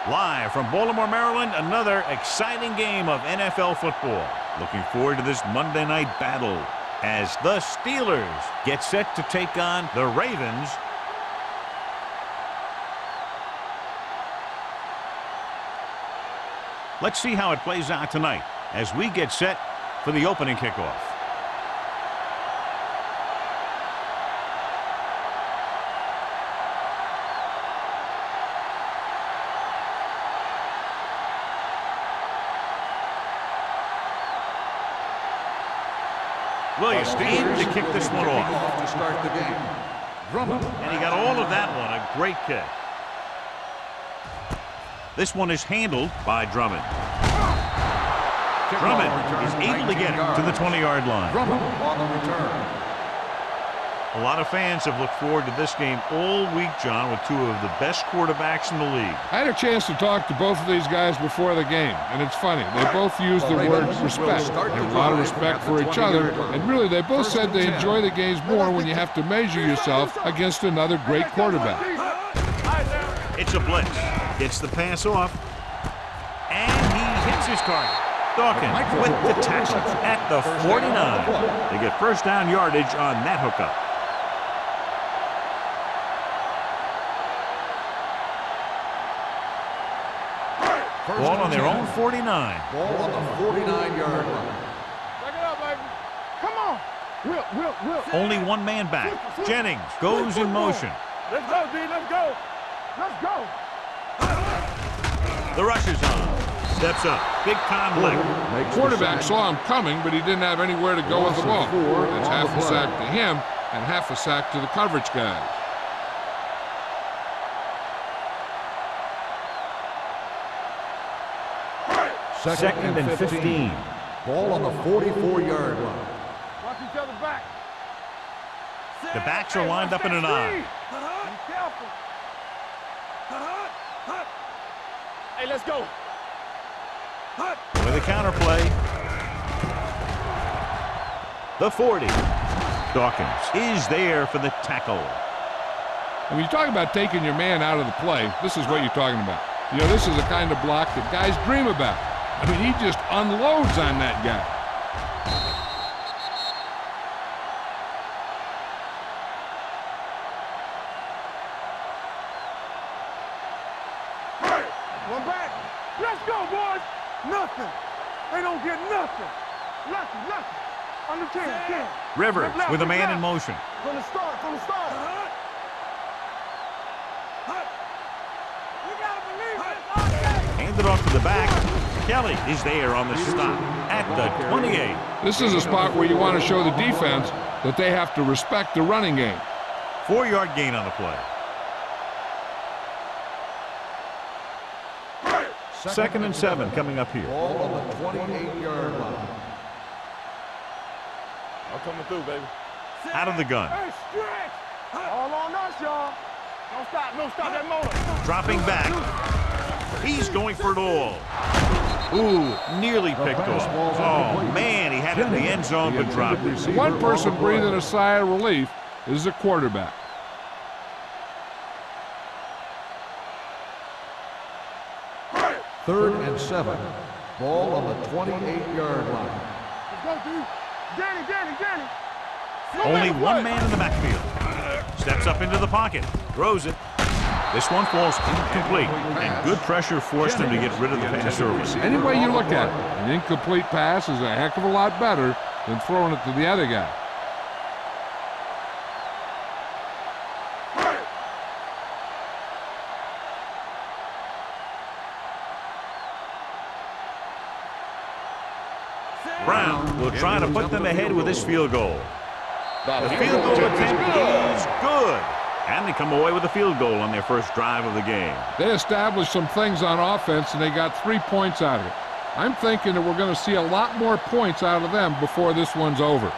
Live from Baltimore, Maryland, another exciting game of NFL football. Looking forward to this Monday night battle as the Steelers get set to take on the Ravens. Let's see how it plays out tonight as we get set for the opening kickoff. Williams in to kick this one off. To start the game. Drummond. And he got all of that one. A great kick. This one is handled by Drummond. Drummond is able to get it to the 20-yard line. Drummond on the return. A lot of fans have looked forward to this game all week, John, with two of the best quarterbacks in the league. I had a chance to talk to both of these guys before the game, and it's funny. They both used the word respect. They have a lot of respect for each other, and really they both said they enjoy the games more when you have to measure yourself against another great quarterback. It's a blitz. Gets the pass off, and he hits his target. Dawkins with the tackle at the 49. They get first down yardage on that hookup. Ball on their own 49. Ball on the 49-yard line. Check it out, baby. Come on. Will. Only one man back. Jennings goes in motion. Let's go, D. Let's go. Let's go. The rush is on. Steps up. Big time leg. Quarterback saw him coming, but he didn't have anywhere to go with the ball. That's half a sack to him and half a sack to the coverage guys. Second and 15. Ball on the 44-yard line. Watch each other back. The backs are lined up in an I. Be careful. Hey, let's go. With a counter play. The 40. Dawkins is there for the tackle. And when you talk about taking your man out of the play, this is what you're talking about. You know, this is the kind of block that guys dream about. I mean, he just unloads on that guy. One back. Let's go, boys. Nothing. They don't get nothing. Nothing. On the 10. Rivers with a man in motion. From the start. You gotta believe it. Handed off to the back. Kelly is there on the stop at the 28. This is a spot where you want to show the defense that they have to respect the running game. 4-yard gain on the play. Second and 7 coming up here. Ball on the 28-yard line. I'm coming through, baby. Out of the gun. Hey, stretch. All on us, y'all. Don't stop that motor. Dropping back. He's going for it all. Ooh, nearly picked off. Oh, man, he had it in the end zone but dropped it. One person breathing a sigh of relief is the quarterback. Third and 7. Ball on the 28-yard line. Let's go, dude. Danny. Only one man in the backfield. Steps up into the pocket. Throws it. This one falls incomplete, and good pressure forced him to get rid of the pass early. Any way you look at it, an incomplete pass is a heck of a lot better than throwing it to the other guy. Brown will try to put them ahead with this field goal. The field goal attempt is good. And they come away with a field goal on their first drive of the game. They established some things on offense, and they got 3 points out of it. I'm thinking that we're going to see a lot more points out of them before this one's over.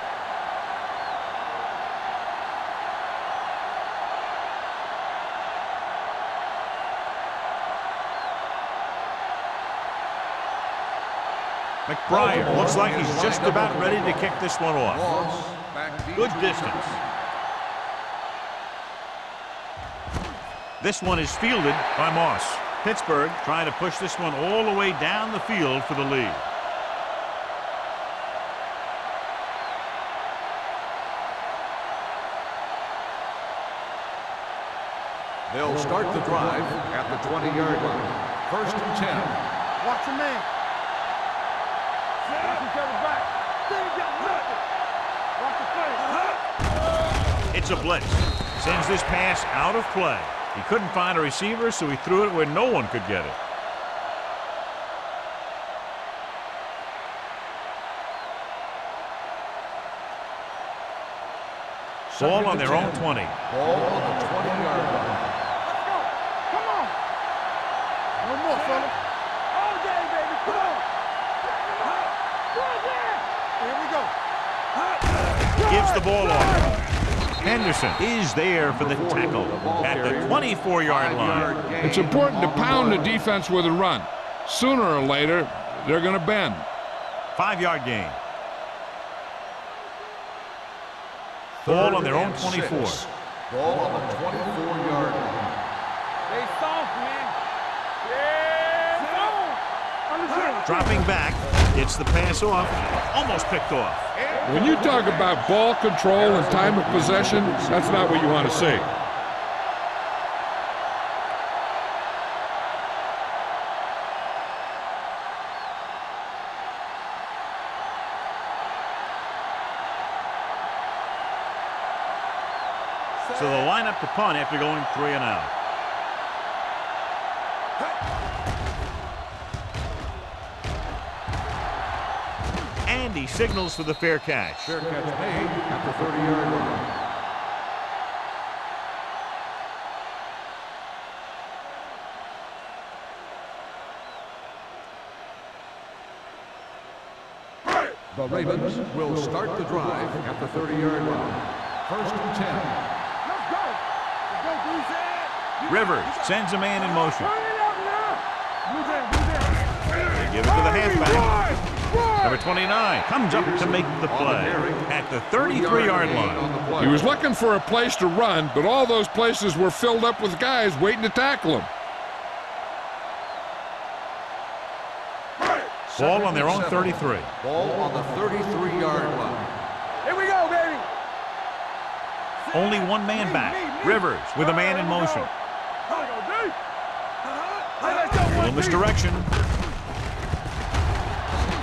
McBride looks like he's just about ready to kick this one off. Good distance. This one is fielded by Moss. Pittsburgh trying to push this one all the way down the field for the lead. They'll start the drive at the 20-yard line. First and 10. Watch your man. Watch each other back. They got nothing. Watch the play. It's a blitz. Sends this pass out of play. He couldn't find a receiver, so he threw it where no one could get it. Ball on their own 20. Ball on the 20-yard line. Let's go. Come on. No more, fella. All day, baby. Come on. Here we go. Gives the ball off. Henderson is there for the tackle at the 24-yard line. It's important to pound the defense with a run. Sooner or later, they're going to bend. 5-yard gain. Ball on their own 24. Ball on the 24-yard line. They soft, man. Yeah, Dropping back, gets the pass off, almost picked off. When you talk about ball control and time of possession, that's not what you want to see. So they'll line up to punt after going 3 and out. And he signals for the fair catch. Fair catch made at the 30-yard line. The Ravens will start the drive at the 30-yard line. First and 10. let's go. Let's go, Bruce. Rivers sends a man in motion. Turn it up now. Move in. They give it to the halfback. Number 29 comes up to make the play at the 33-yard line. He was looking for a place to run, but all those places were filled up with guys waiting to tackle him. Ball on their own 33. Ball on the 33-yard line. Here we go, baby. Only one man back. Rivers with a man in motion. A little misdirection.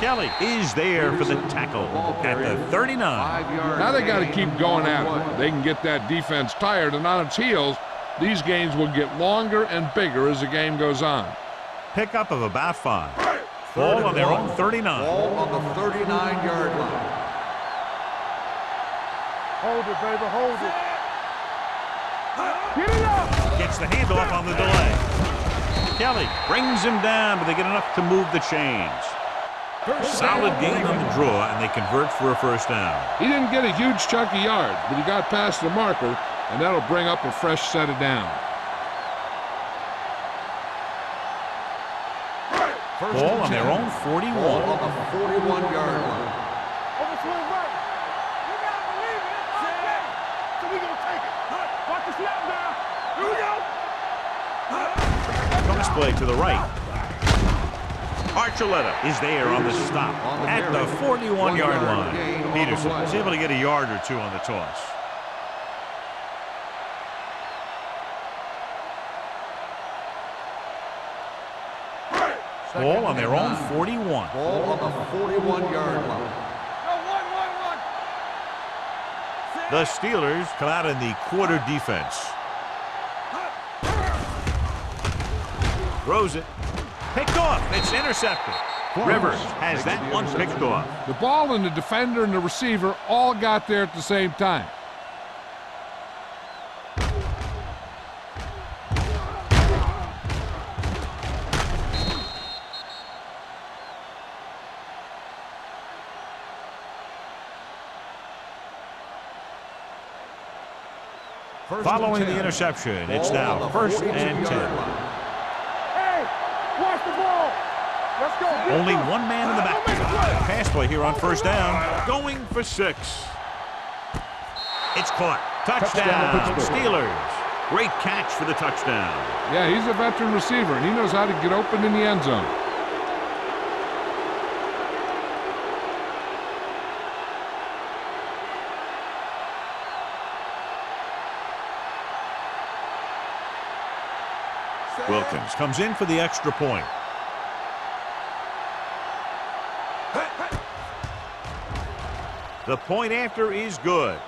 Kelly is there for the tackle at the 39. Now they got to keep going at it. They can get that defense tired and on its heels. These games will get longer and bigger as the game goes on. Pickup of about 5. Ball on their own 39. Ball on the 39-yard line. Hold it, baby. Hold it. Get it up. Gets the handoff on the delay. Kelly brings him down, but they get enough to move the chains. Solid gain on the draw, and they convert for a first down. He didn't get a huge chunk of yards, but he got past the marker, and that'll bring up a fresh set of downs. Ball on their own 41. Ball on the 41-yard line. Overswing right. You gotta believe it. It's our day. So we gonna take it. Watch the snap now. Here we go. Pass play to the right. Archuleta is there on the stop at the 41-yard line. Peterson is able to get a yard or two on the toss. Ball on their own 41. Ball on the 41-yard line. The Steelers come out in the quarter defense. Throws it. Picked off. It's intercepted. Rivers has that one picked off. The ball and the defender and the receiver all got there at the same time. Following the interception, it's now first and 10. Hey, watch the ball. Let's go. Only one man in the back. Pass play here on first down. Going for 6. It's caught. Touchdown, Steelers. Great catch for the touchdown. Yeah, he's a veteran receiver, and he knows how to get open in the end zone. Wilkins comes in for the extra point. The point after is good.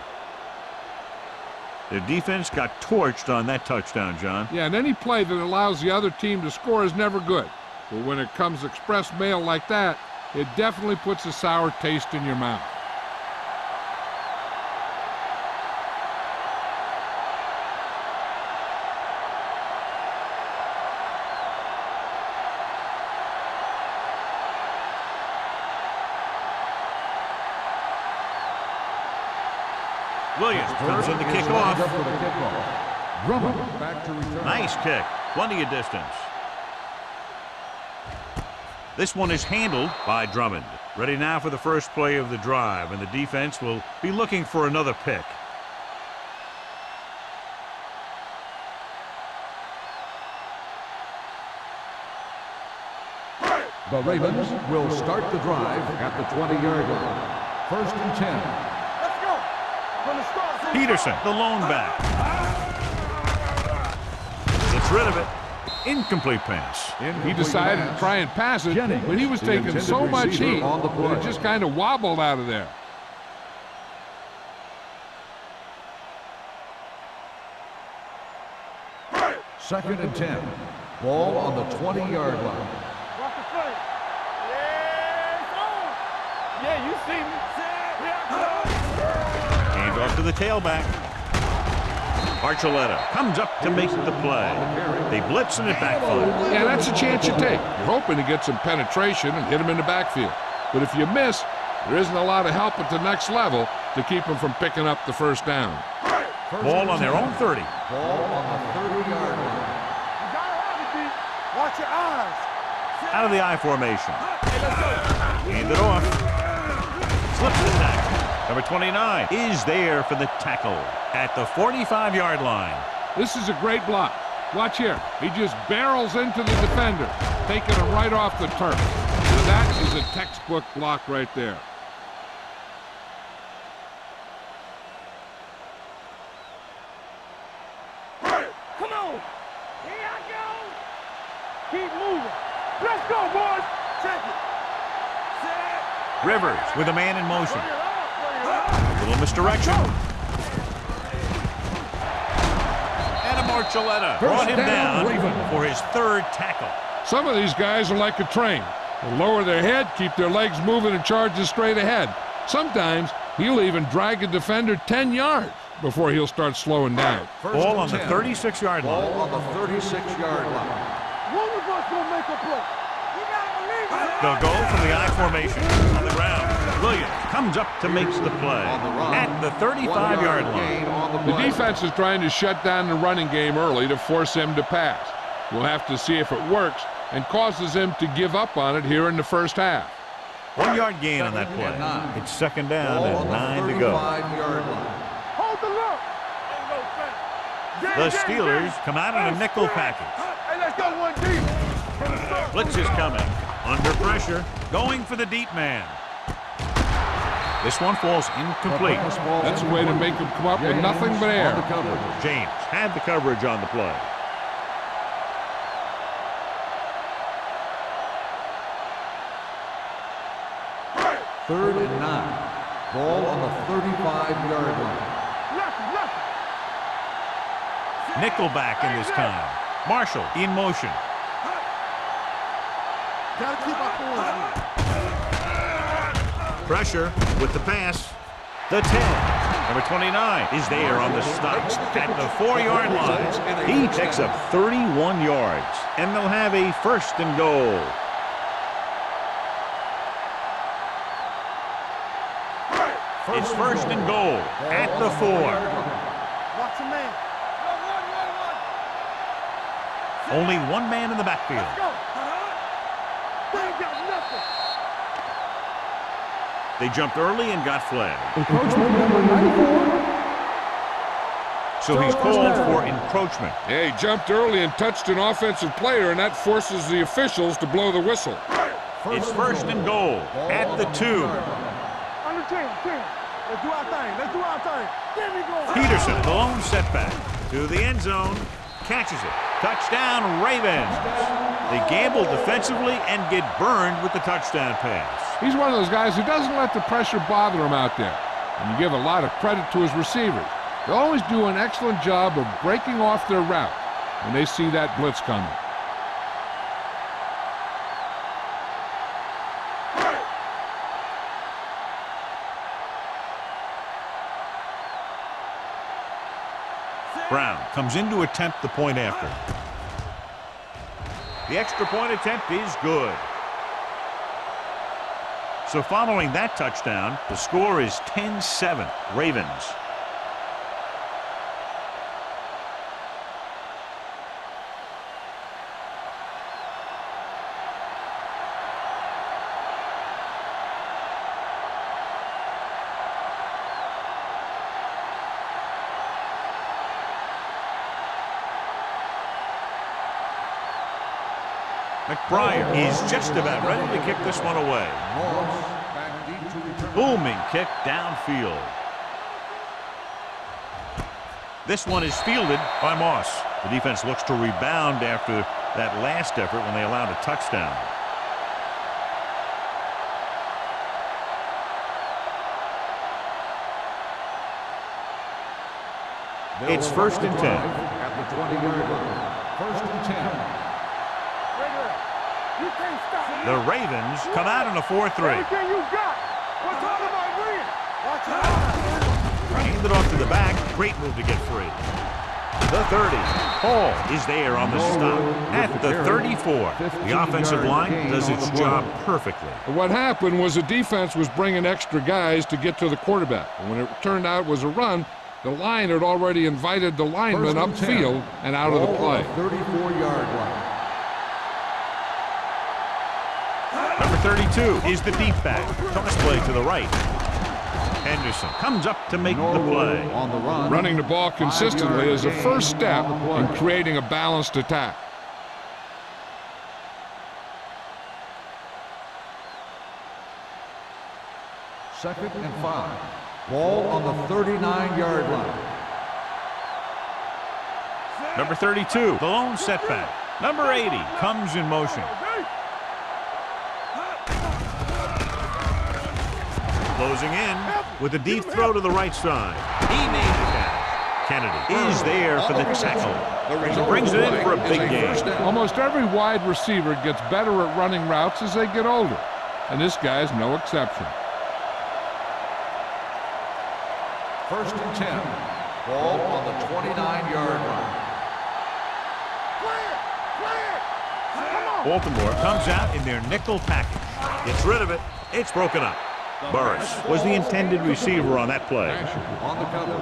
The defense got torched on that touchdown, John. Yeah, and any play that allows the other team to score is never good. But when it comes express mail like that, it definitely puts a sour taste in your mouth. Williams comes in to kick off. Back to return. Nice kick. Plenty of distance. This one is handled by Drummond. Ready now for the first play of the drive, and the defense will be looking for another pick. The Ravens will start the drive at the 20-yard line. First and 10. Let's go. From the start. Peterson, the lone back. Gets rid of it. Incomplete pass. He decided to try and pass it, but he was taking so much heat that it just kind of wobbled out of there. Second and 10. Ball on the 20-yard line. Watch the play. Yeah, you see me. Hands off to the tailback. Archuleta comes up to make the play. They blitz in it backfield. Yeah, that's a chance you take. You're hoping to get some penetration and hit him in the backfield. But if you miss, there isn't a lot of help at the next level to keep him from picking up the first down. Ball on their own 30. Ball on the 30-yard line. You gotta have it, D. Watch your eyes. Out of the I formation. Hand it off. Slips the tackle. Number 29 is there for the tackle at the 45-yard line. This is a great block. Watch here. He just barrels into the defender, taking him right off the turf. So that is a textbook block right there. Come on. Here I go. Keep moving. Let's go, boys. Check it. Set. Rivers with a man in motion. Bring it up. Bring it up. Little misdirection. And Archuleta brought him down for his third tackle. Some of these guys are like a train. They'll lower their head, keep their legs moving, and charge straight ahead. Sometimes he'll even drag a defender 10 yards before he'll start slowing down. Ball on the 36-yard line. Ball on the 36-yard line. One of us gonna make a play. You gotta believe it. They'll go from the I formation on the ground. Williams comes up to make the play at the 35-yard line. The defense is trying to shut down the running game early to force him to pass. We'll have to see if it works and causes him to give up on it here in the first half. 1 yard gain on that play. It's second down and 9 to go. Hold the look. The Steelers come out in a nickel package. Hey, let's go one deep. Blitz is coming. Under pressure. Going for the deep man. This one falls incomplete. That's a way to make him come up with nothing but air. James had the coverage on the play. Third and 9. Ball on the 35-yard line. Nickelback in this time. Marshall in motion. Gotta keep our points. Pressure with the pass. The 10. Number 29 is there on the stop at the 4-yard line. He picks up 31 yards, and they'll have a first and goal. It's first and goal at the 4. Watch your man. Only one man in the backfield. Go. They ain't got nothing. They jumped early and got flagged. So he's called for encroachment. Yeah, he jumped early and touched an offensive player, and that forces the officials to blow the whistle. It's first and goal at the 2. Under 10. Let's do our thing. Let's do our thing. There we go. Peterson, the lone setback to the end zone, catches it. Touchdown, Ravens. They gamble defensively and get burned with the touchdown pass. He's one of those guys who doesn't let the pressure bother him out there. And you give a lot of credit to his receivers. They always do an excellent job of breaking off their route when they see that blitz coming. Brown comes in to attempt the point after. The extra point attempt is good. So following that touchdown, the score is 10-7, Ravens. McBride is just about ready to kick this one away. Booming kick downfield. This one is fielded by Moss. The defense looks to rebound after that last effort when they allowed a touchdown. It's first and 10. At the 20-yard line. First and 10. You can't stop me. The Ravens come out in a 4-3. Everything you got. We're talking about winning. Watch out. Hand it off to the back. Great move to get free. The 30. Hall is there on the stop at the 34. The offensive line does its job perfectly. What happened was the defense was bringing extra guys to get to the quarterback. And when it turned out it was a run, the line had already invited the lineman upfield and out of the play. 34-yard line. Number 32 is the deep back. Toss play to the right. Henderson comes up to make the play. On the run. Running the ball consistently is the first step in creating a balanced attack. Second and 5. Ball on the 39-yard line. Number 32, the lone setback. Number 80 comes in motion. Closing in with a deep throw to the right side. He made the catch. Kennedy is there for the tackle. He brings it in for a big game. Almost every wide receiver gets better at running routes as they get older, and this guy's no exception. First and 10. Ball on the 29-yard line. Baltimore comes out in their nickel package. Gets rid of it. It's broken up. Burris was the intended receiver on that play. On the cover.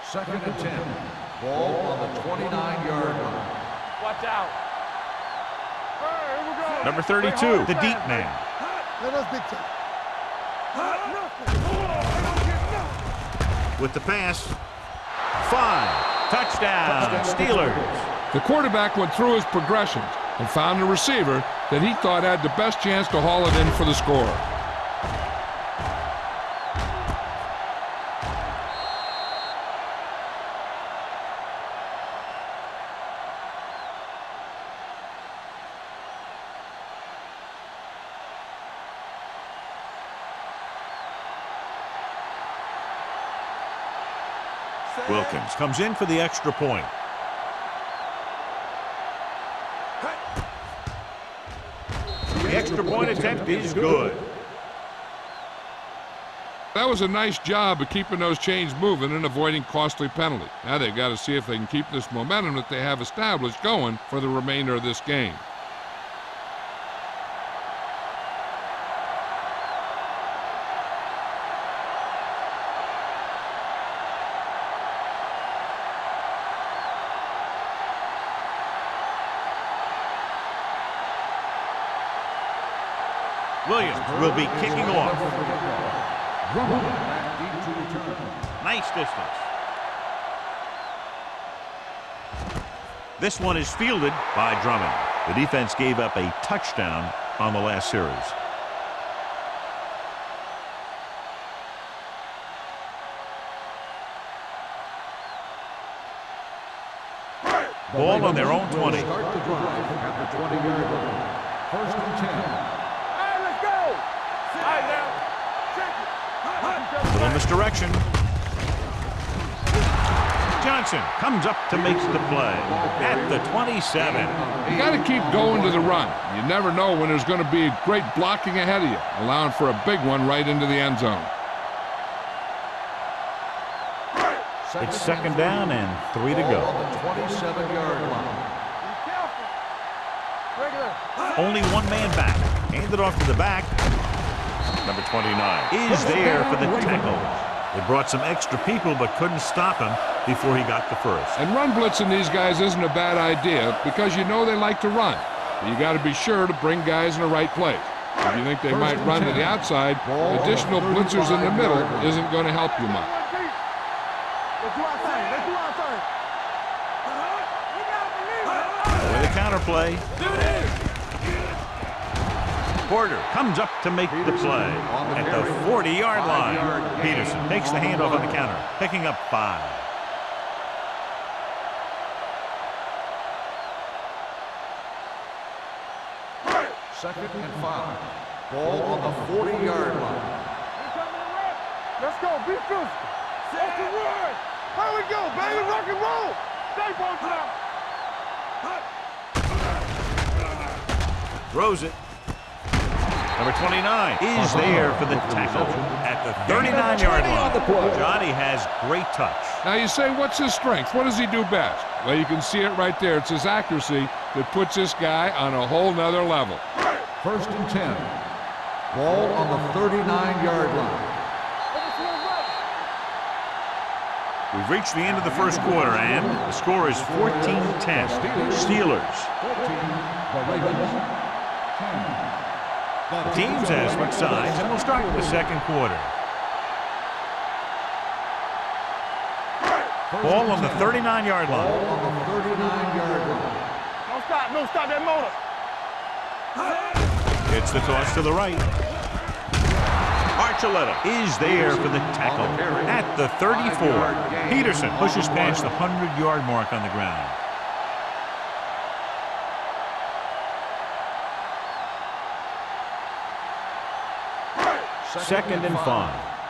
Second and 10. Ball on the 29-yard line. Watch out. Hey, here we go. Number 32, the deep man. Let us big time. Nothing. With the pass. 5. Touchdown, Steelers. The quarterback went through his progressions and found a receiver that he thought had the best chance to haul it in for the score. Wilkins comes in for the extra point. The extra point attempt is good. That was a nice job of keeping those chains moving and avoiding costly penalties. Now they've got to see if they can keep this momentum that they have established going for the remainder of this game. Williams will be kicking off. Drummond back deep to return. Nice distance. This one is fielded by Drummond. The defense gave up a touchdown on the last series. Ball on their own 20. Start the drive at the 20-yard line. First and 10. All right, let's go. All right, now. Check it. Little misdirection. Johnson comes up to make the play at the 27. You got to keep going to the run. You never know when there's going to be great blocking ahead of you, allowing for a big one right into the end zone. It's second down and 3 to go. On the 27-yard line. Be careful. Regular. Only one man back. Handed off to the back. Number 29 is there for the tackle. They brought some extra people but couldn't stop him before he got the first. And run blitzing these guys isn't a bad idea because you know they like to run. But you got to be sure to bring guys in the right place. If you think they might run to the outside, additional blitzers in the middle isn't going to help you much. Let's do our thing. Let's do our thing. We gotta believe it. With a counterplay. Porter comes up to make the play at the 40-yard line. Peterson takes the handoff on the counter, picking up 5. Second and 5. Ball on the 40-yard line. Let's go. Be physical. Off the run. Here we go, baby. Rock and roll. Stay on time. Throws it. Number 29 is there for the tackle at the 39-yard line. Johnny has great touch. Now you say, what's his strength? What does he do best? Well, you can see it right there. It's his accuracy that puts this guy on a whole nother level. First and 10. Ball on the 39-yard line. We've reached the end of the first quarter, and the score is 14-10. Steelers. 14. The Ravens. 10. The teams have switched sides, and we'll start the second quarter. Ball on the 39-yard Ball line. on the 39-yard line. Don't stop that motor. It's the toss to the right. Archuleta is there for the tackle at the 34. Peterson pushes past the 100-yard mark on the ground. Second and 5.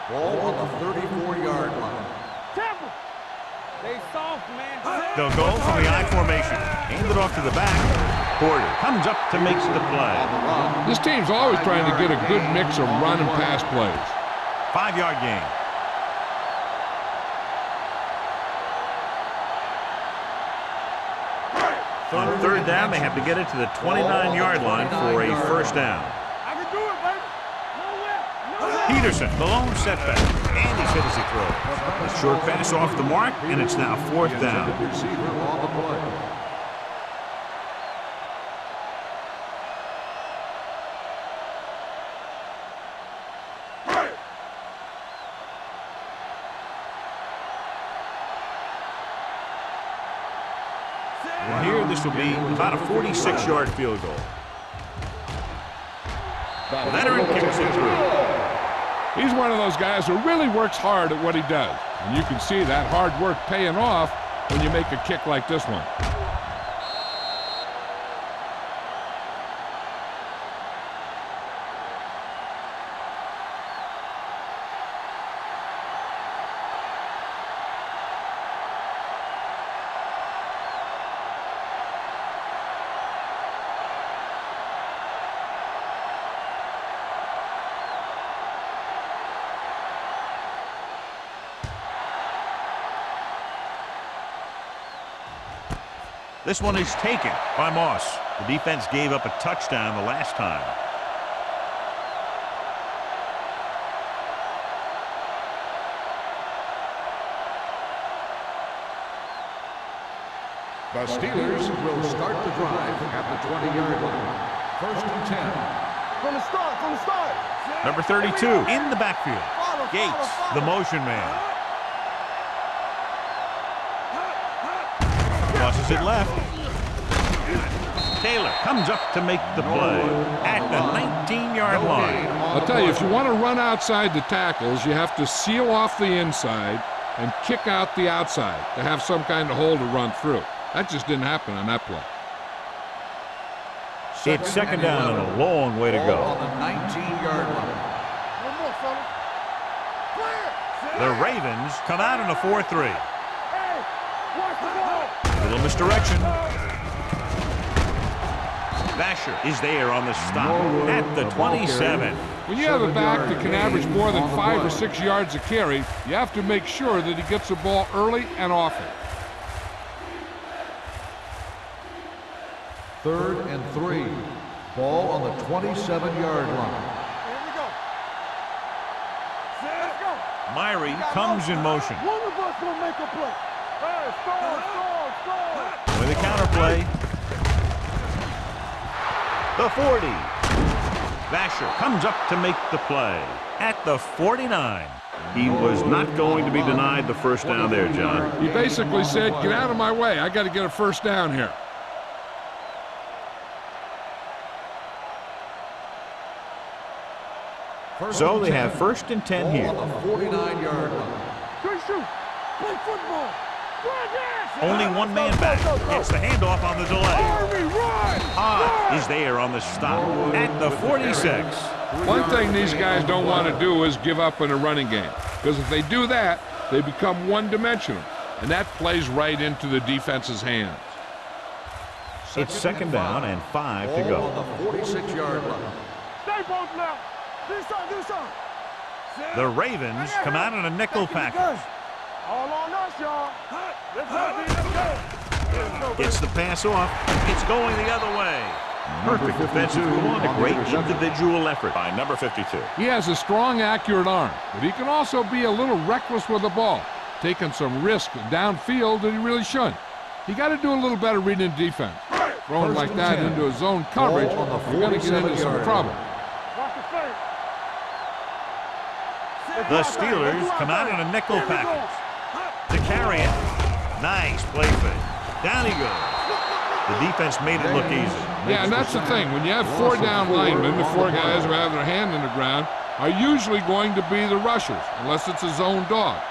Ball on the 34-yard line. Temple. They soft, man. They'll go from the I formation. Hand it off to the back. Porter comes up to make the play. This team's always trying to get a good mix of run and pass plays. 5-yard gain. On third down, they have to get it to the 29-yard line for a first down. I can do it, baby. Nowhere. Peterson, the lone setback, and he's hit as he throws. Short pass off the mark, and it's now fourth down. Receiver on the play. And here, this will be about a 46-yard field goal. Veteran kicks it through. He's one of those guys who really works hard at what he does. And you can see that hard work paying off when you make a kick like this one. This one is taken by Moss. The defense gave up a touchdown the last time. The Steelers will start the drive at the 20-yard line. First and 10. From the start. Number 32 in the backfield. Gates, the motion man. Crosses it left. Taylor comes up to make the play at the 19-yard line. I'll tell you, if you want to run outside the tackles, you have to seal off the inside and kick out the outside to have some kind of hole to run through. That just didn't happen on that play. It's second down and a long way to go. On the 19-yard line. One more, fellas. Clear. The Ravens come out in a 4-3. Hey, watch the ball. Little misdirection. Vasher is there on the stop at the 27. When you have a back that can average more than 5 or 6 yards a carry, you have to make sure that he gets the ball early and often. 3rd and 3. Ball on the 27-yard line. Here we go. Let's go. Myrie comes in motion. One of us will make a play. Hey, score. With a counterplay. The 40. Vasher comes up to make the play at the 49. He was not going to be denied the first down there, John. He basically said, get out of my way. I got to get a first down here. So they have 1st and 10 here. On the 49-yard line. Good shoot. Play football. Only one man back. It's the handoff on the delay. Hahn is there on the stop at the 46. One thing these guys don't want to do is give up in a running game, because if they do that, they become one-dimensional, and that plays right into the defense's hands. It's second down and 5 to go. On the 46-yard line. Stay both now. Do some. The Ravens come out in a nickel package. All on us, y'all. Let's go. Gets the pass off. It's going the other way. Perfect defensive one. A great individual effort by number 52. He has a strong, accurate arm, but he can also be a little reckless with the ball, taking some risk downfield that he really shouldn't. You got to do a little better reading defense. Throwing like that into a zone coverage, you're going to get into some trouble. The Steelers come out in a nickel package. To carry it. Nice play fake. Down he goes. The defense made it look easy. Yeah, and that's the thing. When you have 4 down linemen, the 4 guys who have their hand in the ground are usually going to be the rushers, unless it's a zone dog.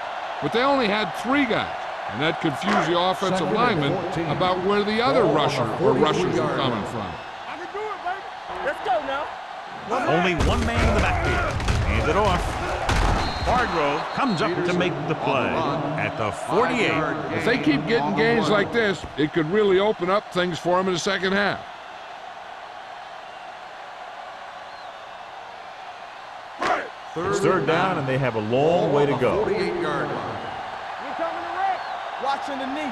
But they only had 3 guys, and that confused the offensive lineman about where the other rusher or rushers were coming from. I can do it, baby. Let's go now. Only one man in the backfield. Hand it off. Hargrove comes up to make the play at the 48. If they keep getting gains like this, it could really open up things for them in the second half. It's third down, and they have a long way to go. 48-yard line. We're coming to wreck. Watching the knee.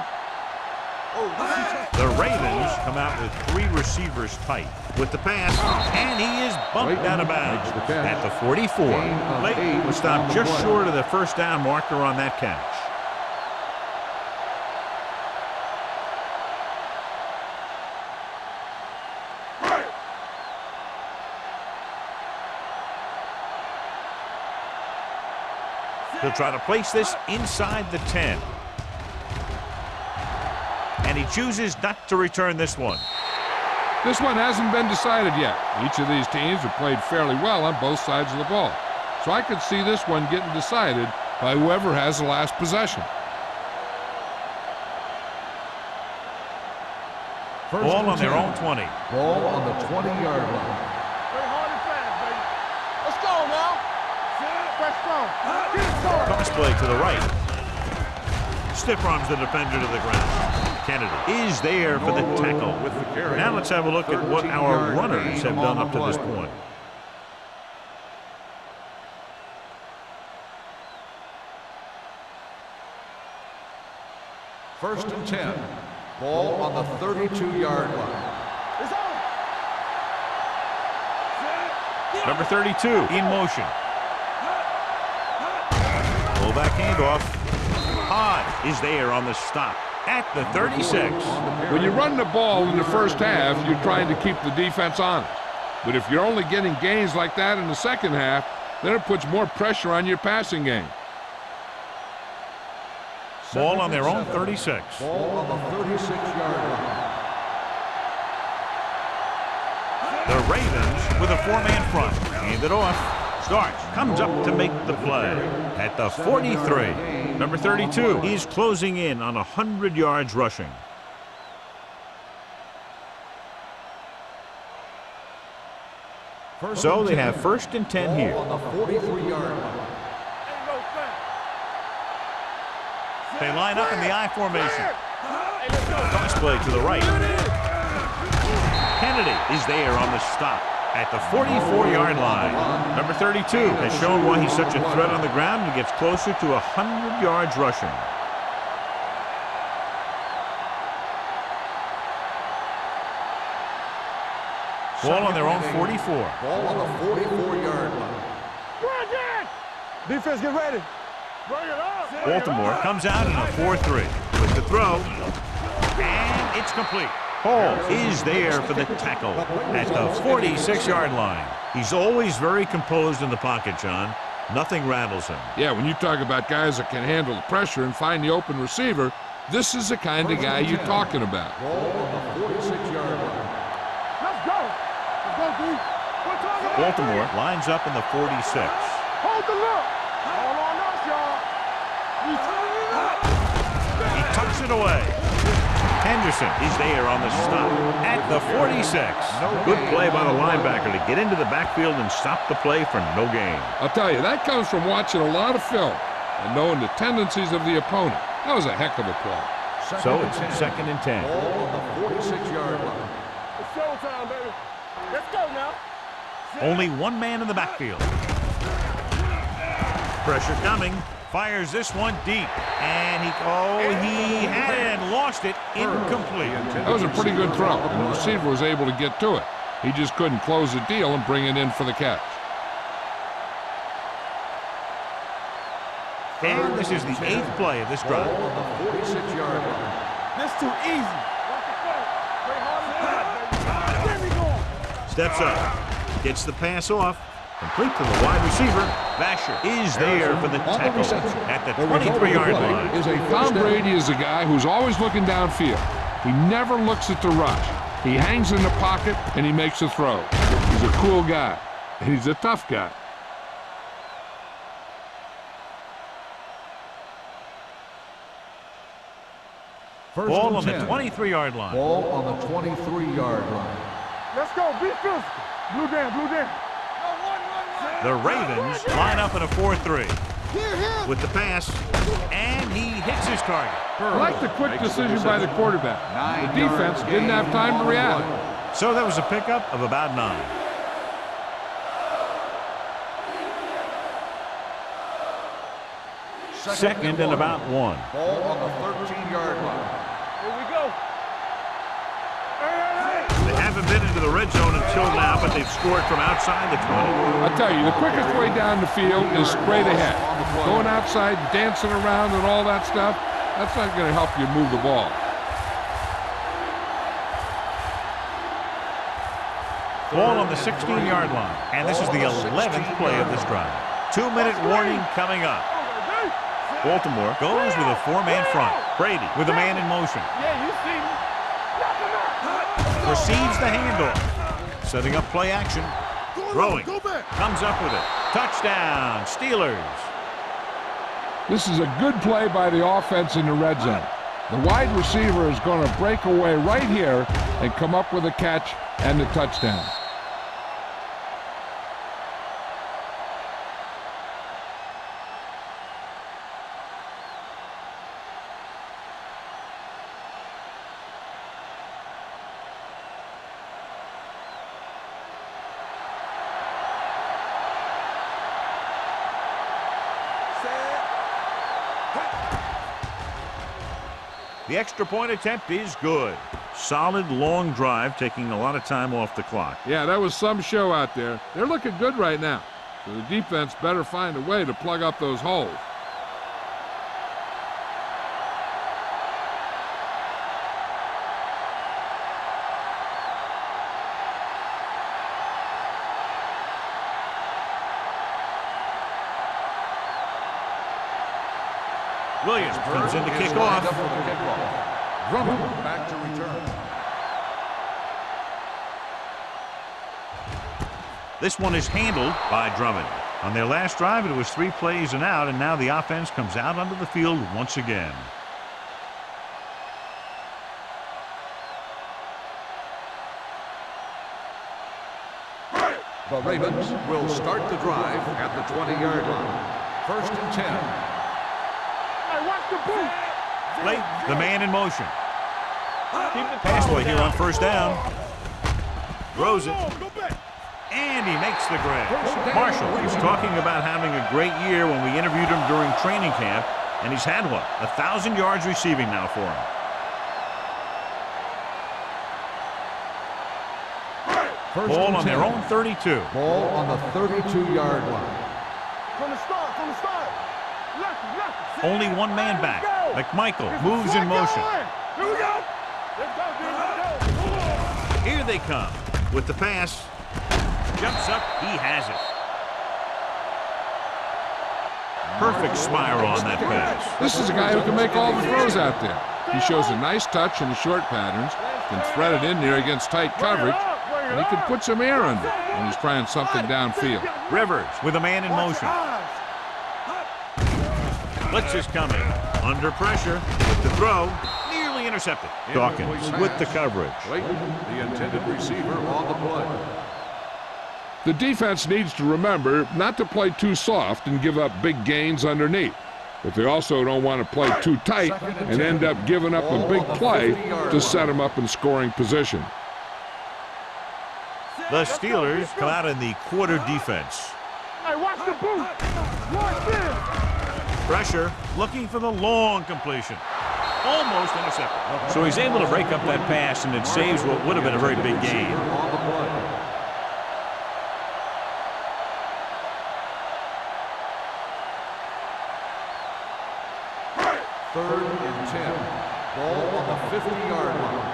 The Ravens come out with 3 receivers tight with the pass, and he is bumped out of bounds at the 44. Layton was stopped just short of the first down marker on that catch. He'll try to place this inside the 10. And he chooses not to return this one. This one hasn't been decided yet. Each of these teams have played fairly well on both sides of the ball. So I could see this one getting decided by whoever has the last possession. Ball on their own 20. Ball on the 20-yard line. Play hard and fast, baby. Let's go now. Let's go. Get it going. Cross play to the right. Stiff arms the defender to the ground. Kennedy is there for the tackle. With the carry. Now let's have a look at what our runners have done up to this point. First and 10. Ball on the 32-yard line. It's on. Number 32 in motion. Fullback handoff. Hahn is there on the stop at the 36. When you run the ball in the first half, you're trying to keep the defense honest. But if you're only getting gains like that in the second half, then it puts more pressure on your passing game. Ball on their own 36. Ball on the 36-yard line. The Ravens with a 4-man front. Hand it off. Starts. Comes up to make the play. At the 43. Number 32. He's closing in on 100 yards rushing. So they have 1st and 10 here. On the 43-yard line. They line up in the I formation. Toss play to the right. Kennedy is there on the stop at the 44-yard line. Number 32 has shown why he's such a threat on the ground and gets closer to 100 yards rushing. Ball on their own 44. Ball on the 44-yard line. Defense, get ready. Bring it up. Baltimore comes out in a 4-3 with the throw, and it's complete. Hall is there for the tackle at the 46-yard line. He's always very composed in the pocket, John. Nothing rattles him. Yeah, when you talk about guys that can handle the pressure and find the open receiver, this is the kind of guy you're talking about. Ball on the 46-yard line. Let's go. Let's go, D. Baltimore lines up in the 46. Hold the look. All on us, y'all. He tucks it away. Henderson is there on the stop at the 46. Good play by the linebacker to get into the backfield and stop the play for no gain. I'll tell you, that comes from watching a lot of film and knowing the tendencies of the opponent. That was a heck of a play. So it's 2nd and 10. Ball on the 46-yard line. It's showtime, baby. Let's go now. Only one man in the backfield. Pressure coming. Fires this one deep. And he had it and lost it. Incomplete. That was a pretty good throw, and the receiver was able to get to it. He just couldn't close the deal and bring it in for the catch. And this is the 8th play of this drive. Ball on the 46-yard line. That's too easy. Steps up. Gets the pass off. Complete to the wide receiver. Vasher is there for the tackle at the 23-yard line. Tom Brady is a guy who's always looking downfield. He never looks at the rush. He hangs in the pocket, and he makes a throw. He's a cool guy, and he's a tough guy. Ball on the 23-yard line. Ball on the 23-yard line. Let's go. Be physical. Blue down, blue down. The Ravens line up in a 4-3 with the pass, and he hits his target. I like the quick decision by the quarterback. The defense didn't have time to react. So that was a pickup of about 9. Second and about 1. Ball on the 13-yard line. Here we go. They haven't been into the red zone until now, but they've scored from outside the 20. I'll tell you, the quickest way down the field is straight ahead. Going outside, dancing around and all that stuff, that's not going to help you move the ball. Ball on the 16-yard line. And this is the 11th play of this drive. 2-minute warning coming up. Baltimore goes with a 4-man front. Brady with a man in motion. Yeah, you see me. Receives the handoff. Setting up play action. Throwing. Comes up with it. Touchdown, Steelers. This is a good play by the offense in the red zone. The wide receiver is going to break away right here and come up with a catch and the touchdown. The extra point attempt is good. Solid long drive, taking a lot of time off the clock. Yeah, that was some show out there. They're looking good right now. So the defense better find a way to plug up those holes. Williams comes in to kick off. Drummond back to return. This one is handled by Drummond. On their last drive, it was 3 plays and out, and now the offense comes out onto the field once again. The Ravens will start the drive at the 20-yard line. 1st and 10. Hey, watch the boot. Late, the man in motion. Pass play here on 1st down. Throws it. And he makes the grab. Marshall is talking about having a great year when we interviewed him during training camp, and he's had one. 1,000 yards receiving now for him. Ball on their own 32. Ball on the 32-yard line. From the start. Left. Only one man back. McMichael moves in motion. Here we go. Let's go. Here they come with the pass. Jumps up. He has it. Perfect spiral on that pass. This is a guy who can make all the throws out there. He shows a nice touch in the short patterns, can thread it in there against tight coverage, and he can put some air under when he's trying something downfield. Rivers with a man in motion. Blitz is coming. Under pressure with the throw. Nearly intercepted. Dawkins with the coverage. Clayton, the intended receiver on the play. The defense needs to remember not to play too soft and give up big gains underneath. But they also don't want to play too tight and end up giving up a big play to set them up in scoring position. The Steelers come out in the quarter defense. Hey, watch the boot. Watch this. Pressure, looking for the long completion. Almost intercepted. So he's able to break up that pass, and it saves what would have been a very big gain. On the play. Third and 10. Ball on the 50-yard line.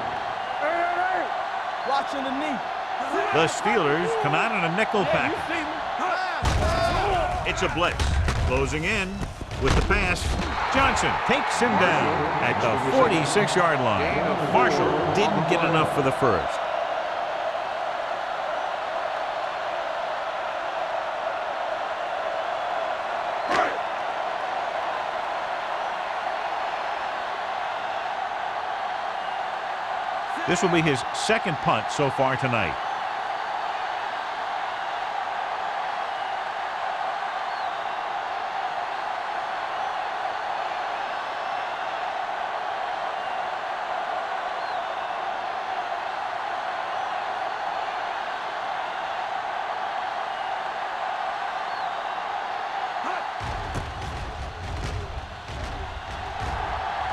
Hey. Watch underneath. The Steelers come out in a nickel pack. It's a blitz. Closing in with the pass. Johnson takes him down at the 46-yard line. Marshall didn't get enough for the first. This will be his second punt so far tonight.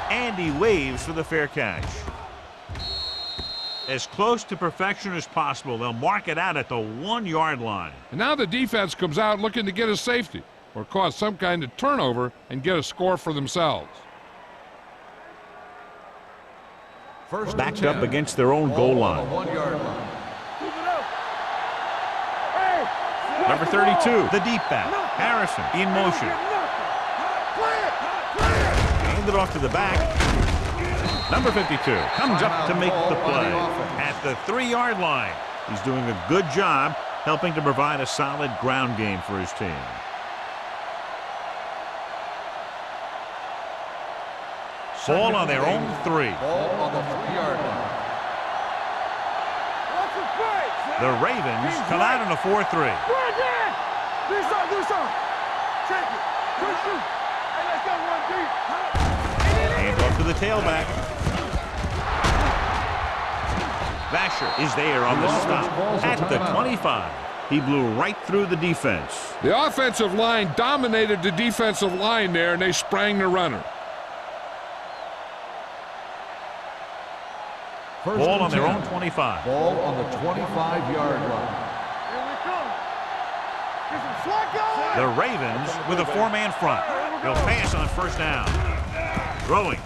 And he waves for the fair catch. As close to perfection as possible. They'll mark it out at the 1-yard line. And now the defense comes out looking to get a safety or cause some kind of turnover and get a score for themselves. First Backed up against their own goal line. 1-yard line. Number 32, the deep back. Harrison in motion. Hand it off to the back. Number 52 comes up to make the play at the 3-yard line. He's doing a good job helping to provide a solid ground game for his team. Ball on their own 3. Ball on the 3-yard line. The Ravens come out in a 4-3. Do something. Check it. Shoot. Hey, let's go one deep. Hand off to the tailback. Vasher is there on the stop at the 25. He blew right through the defense. The offensive line dominated the defensive line there, and they sprang the runner. Ball on their own 25. Ball on the 25-yard line. Here we come. Get some slack going. The Ravens with a 4-man front. They'll pass on 1st down. Throwing.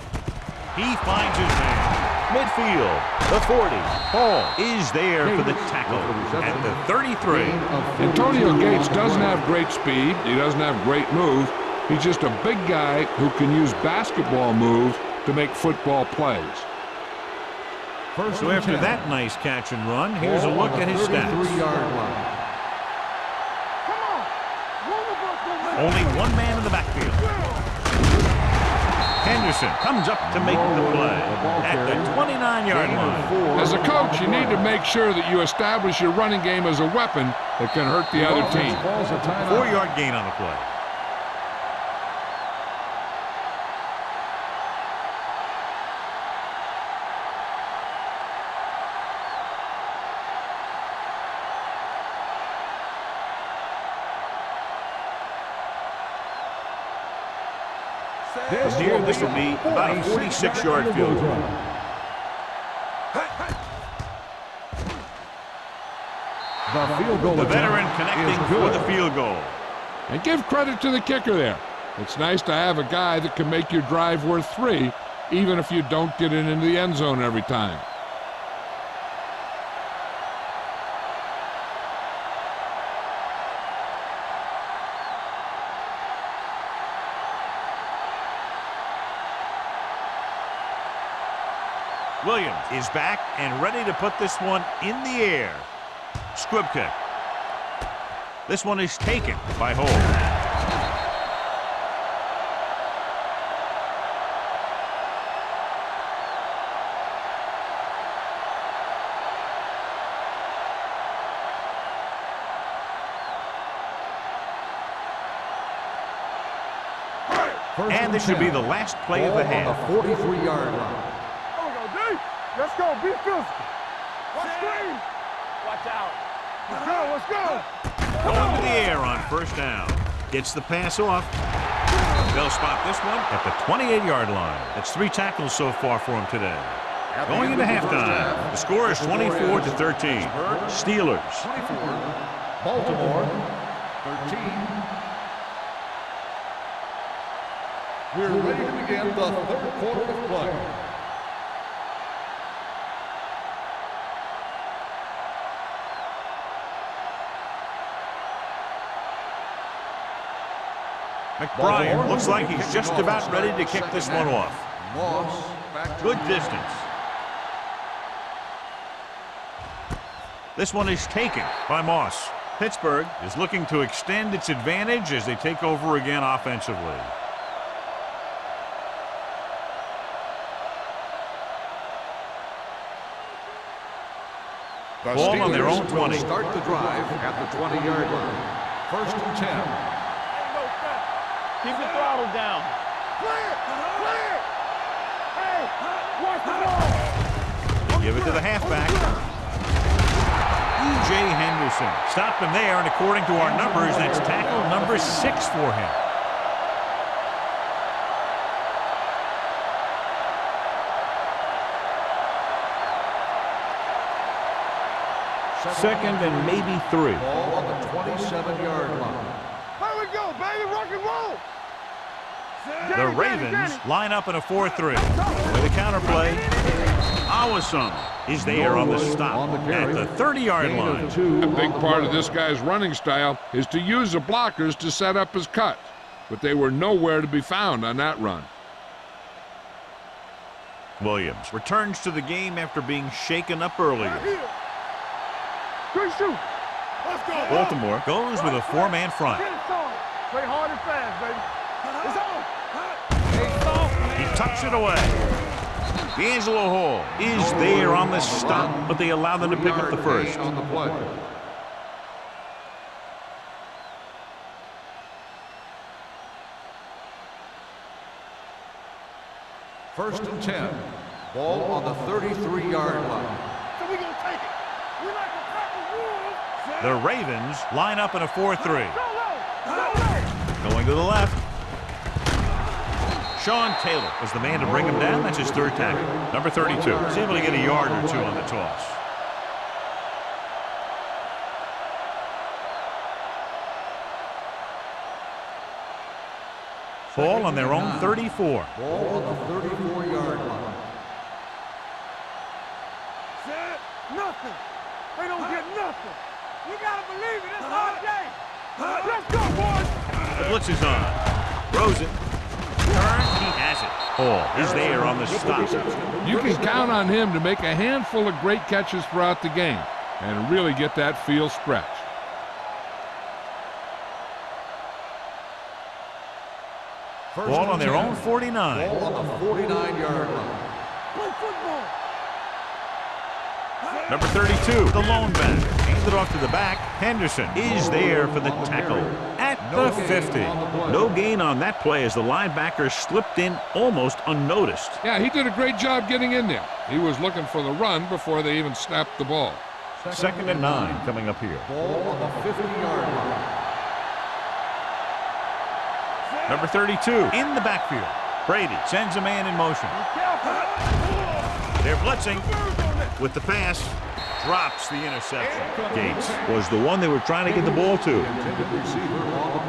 He finds his man. Midfield, the 40. Ball is there for the tackle at the 33. Antonio Gates doesn't have great speed. He doesn't have great move. He's just a big guy who can use basketball moves to make football plays. So after that nice catch and run, here's a look at his stats. Only one man in the backfield. Henderson comes up to make the play at the 29-yard line. As a coach, you need to make sure that you establish your running game as a weapon that can hurt the other team. 4-yard gain on the play. This will be about a 46-yard field goal. The veteran connecting for the field goal. And give credit to the kicker there. It's nice to have a guy that can make your drive worth 3, even if you don't get it into the end zone every time. Williams is back and ready to put this one in the air. Squib kick. This one is taken by Hole. And this should be the last play of the half. 43-yard line. Let's go, be physical. Watch screen. Watch out. Let's go, let's go. Going to the air on first down. Gets the pass off. They'll spot this one at the 28-yard line. That's 3 tackles so far for him today. Going into halftime, the score is 24-13. Steelers. 24. Baltimore. 13. We're ready to begin the third quarter of play. McBrien looks like he's just about ready to kick this one off. Good distance. This one is taken by Moss. Pittsburgh is looking to extend its advantage as they take over again offensively. Ball on their own 20. Start the drive at the 20-yard line. 1st and 10. Keep the throttle down. Clear! Clear! Hey! Watch the ball! Give it to the halfback. E.J. Henderson. Stopped him there, and according to our numbers, that's tackle number 6 for him. Second and maybe 3. Ball on the 27-yard line. Here we go, baby, rock and roll. The Ravens line up in a 4-3. With a counterplay, Awesome is there on the stop at the 30-yard line. A big part of this guy's running style is to use the blockers to set up his cut, but they were nowhere to be found on that run. Williams returns to the game after being shaken up earlier. Good shoot. Let's go. Baltimore goes with a 4-man front. Play hard and fast, baby. It's on. He tucks it away. D'Angelo Hall is there on the stop, but they allow them to pick up the first. On the play. First and 10. Ball on the 33-yard line. So we're going to take it. We're like a pack of wolves. The Ravens line up in a 4-3. Go low. Going to the left. Sean Taylor was the man to bring him down. That's his 3rd tackle. Number 32. He's able to get a yard or 2 on the toss. Ball on their own 34. Ball on the 34-yard line. Set. Nothing. They don't get nothing. You got to believe it. It's our day. Let's go, boys. The blitz is on. Throws it. Turn. He has it. Ball is there on the stop. You can count on him to make a handful of great catches throughout the game and really get that field stretched. Ball on their own 49. Ball on the 49-yard line. Play football. Number 32, the lone back. Handed off to the back. Henderson is there for the tackle at the 50. No gain on that play as the linebacker slipped in almost unnoticed. Yeah, he did a great job getting in there. He was looking for the run before they even snapped the ball. 2nd and 9 coming up here. Ball on the 50-yard line. Number 32 in the backfield. Brady sends a man in motion. They're blitzing with the pass. Drops the interception. Gates was the one they were trying to get the ball to. Intended receiver on the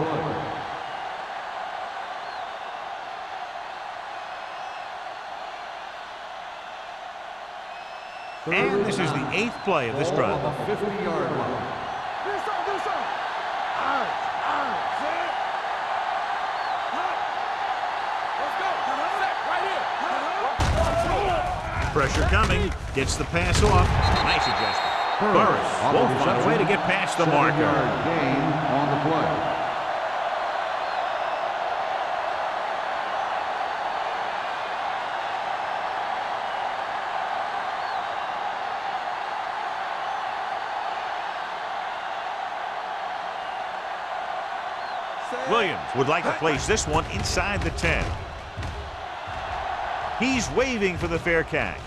play. And this is the 8th play of this drive. Ball on the 50-yard line. Do something. All right. Let's go. Set right here. Pressure coming. Gets the pass off. Nice adjustment. Burris won't find a way to get past the marker. Gain on the play. Williams would like to place this one inside the 10. He's waving for the fair catch.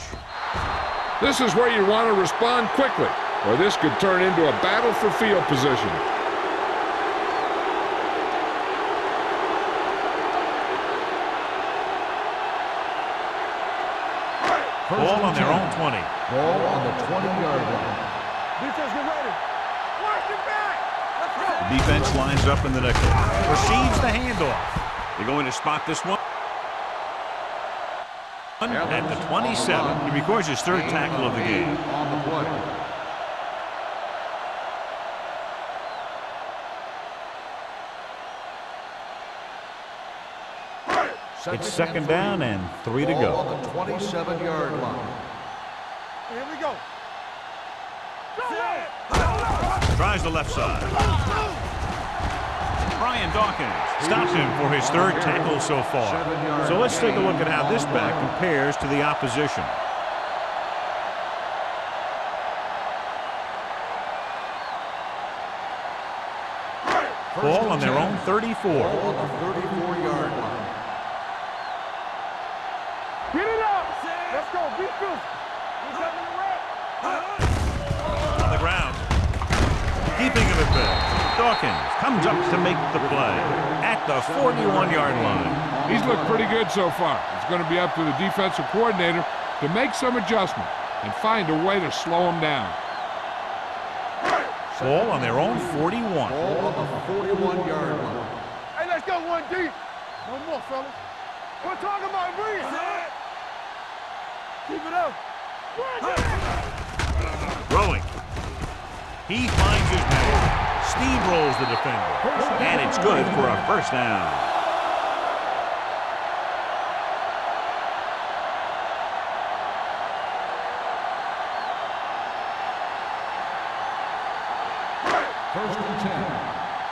This is where you want to respond quickly, or this could turn into a battle for field position. Ball on their own 20. Ball on the 20-yard line. Defense, get ready. Watch your back. Let's go. The defense lines up in the nickel. Receives the handoff. They're going to spot this one at the 27. He records his 3rd tackle of the game. On the play. It's 2nd down and 3 to Ball go. on the 27-yard line. Here we go. Tries the left side. Brian Dawkins stops him for his 3rd tackle so far. So let's take a look at how this back compares to the opposition. Ball on their own 34. Ball on the 34-yard line. Get it up. Let's go. Be good. He's having a rep. On the ground. Keeping him at bay. Dawkins comes up to make the play at the 41-yard line. He's looked pretty good so far. It's going to be up to the defensive coordinator to make some adjustment and find a way to slow him down. Ball on their own 41. Ball on the 41-yard line. Hey, let's go one deep. No more, fellas. We're talking about breathe. Keep it up. Throwing. He finds his man. Steamrolls the defender. And it's good for a 1st down. First and 10.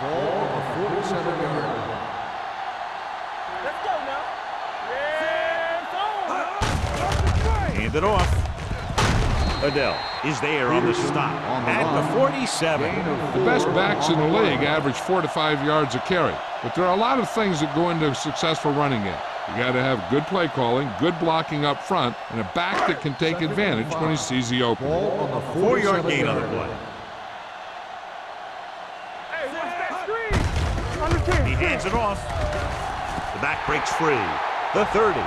Ball on the 47-yard line. Let's go now. Yeah, Hand it off. Adele is there on the stop at the 47. The best backs in the league average 4 to 5 yards a carry, but there are a lot of things that go into a successful running game. You got to have good play calling, good blocking up front, and a back that can take advantage when he sees the opening. Ball on the 4-yard gain on the play. Hey, what's that screen? Understand. He hands it off. The back breaks free. The 30.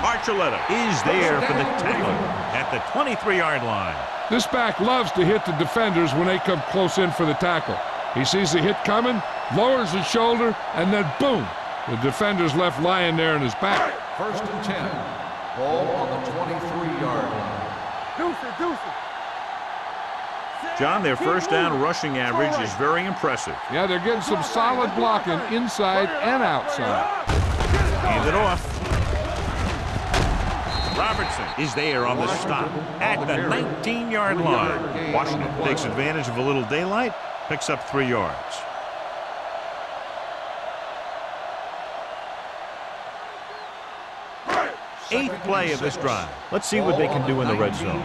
Archuleta is there for the tackle at the 23-yard line. This back loves to hit the defenders when they come close in for the tackle. He sees the hit coming, lowers his shoulder, and then boom, the defender's left lying there in his back. First and 10. Ball on the 23-yard line. Deuce it. John, their first down rushing average is very impressive. Yeah, they're getting some solid blocking inside and outside. Hand it off. Robertson is there on the stop at the 19-yard line. Washington takes advantage of a little daylight, picks up 3 yards. Eighth play of this drive. Let's see what they can do in the red zone.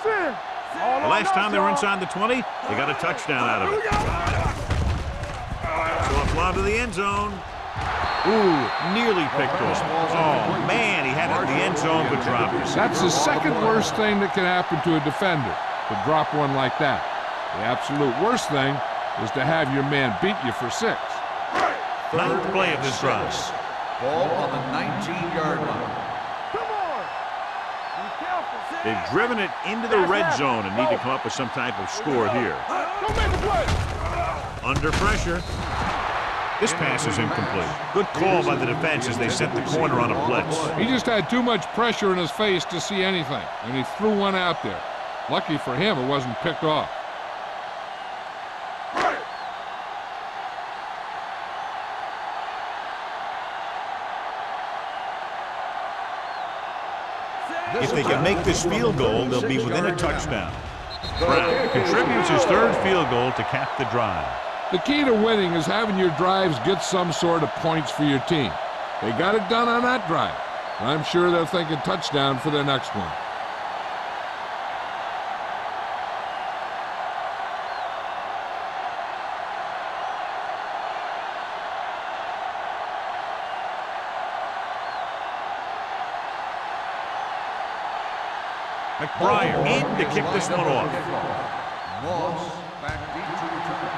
The last time they were inside the 20, they got a touchdown out of it. So a fly to the end zone. Ooh, nearly picked off. Oh, man, he had it in the end zone but dropped it. That's the second worst thing that can happen to a defender, to drop one like that. The absolute worst thing is to have your man beat you for 6. Ninth play of this drive. Ball on the 19-yard line. Come on. Be careful. They've driven it into the red zone and need to come up with some type of score here. Don't make a play. Under pressure. This pass is incomplete. Good call by the defense as they set the corner on a blitz. He just had too much pressure in his face to see anything, and he threw one out there. Lucky for him, it wasn't picked off. If they can make this field goal, they'll be within a touchdown. Brown contributes his 3rd field goal to cap the drive. The key to winning is having your drives get some sort of points for your team. They got it done on that drive. I'm sure they're thinking touchdown for their next one. McBriar in to kick this one off. Moss back deep to return.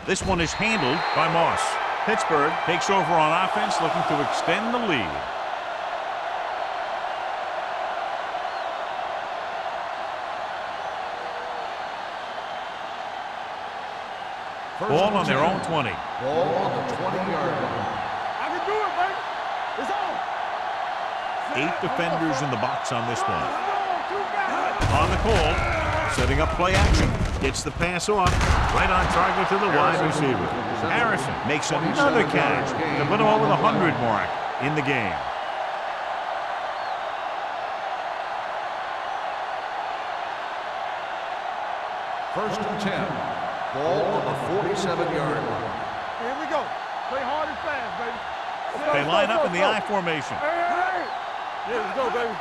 This one is handled by Moss. Pittsburgh takes over on offense, looking to extend the lead. Ball on their own 20. Ball on the 20-yard line. I can do it, baby. It's on. 8 defenders in the box on this one. On the call, setting up play action. Gets the pass off, right on target to the wide receiver. Harrison makes another catch to put him over the 100 mark in the game. First and 10. Ball on the 47-yard line. Here we go. Play hard and fast, baby. They line up in the I formation. Hey. Yeah, let's go, baby.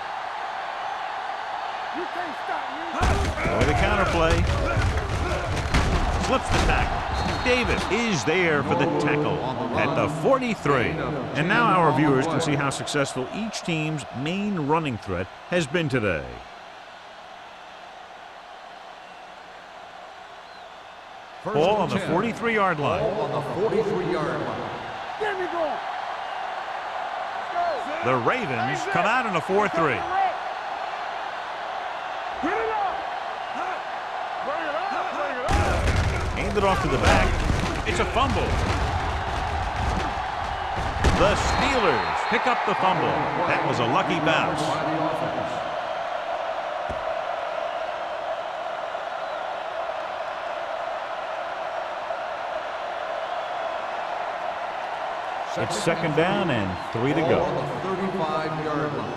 You can't stop me. With a counterplay. Slips the tackle. Davis is there for the tackle at the 43. And now our viewers can see how successful each team's main running threat has been today. Ball on the 43-yard line. Ball on the 43-yard line. Get me going. The Ravens come out in a 4-3. Get it up. Bring it up. Bring it up. Handed off to the back. It's a fumble. The Steelers pick up the fumble. That was a lucky bounce. By the offense. It's second down and 3 to go. Ball on the 35-yard line.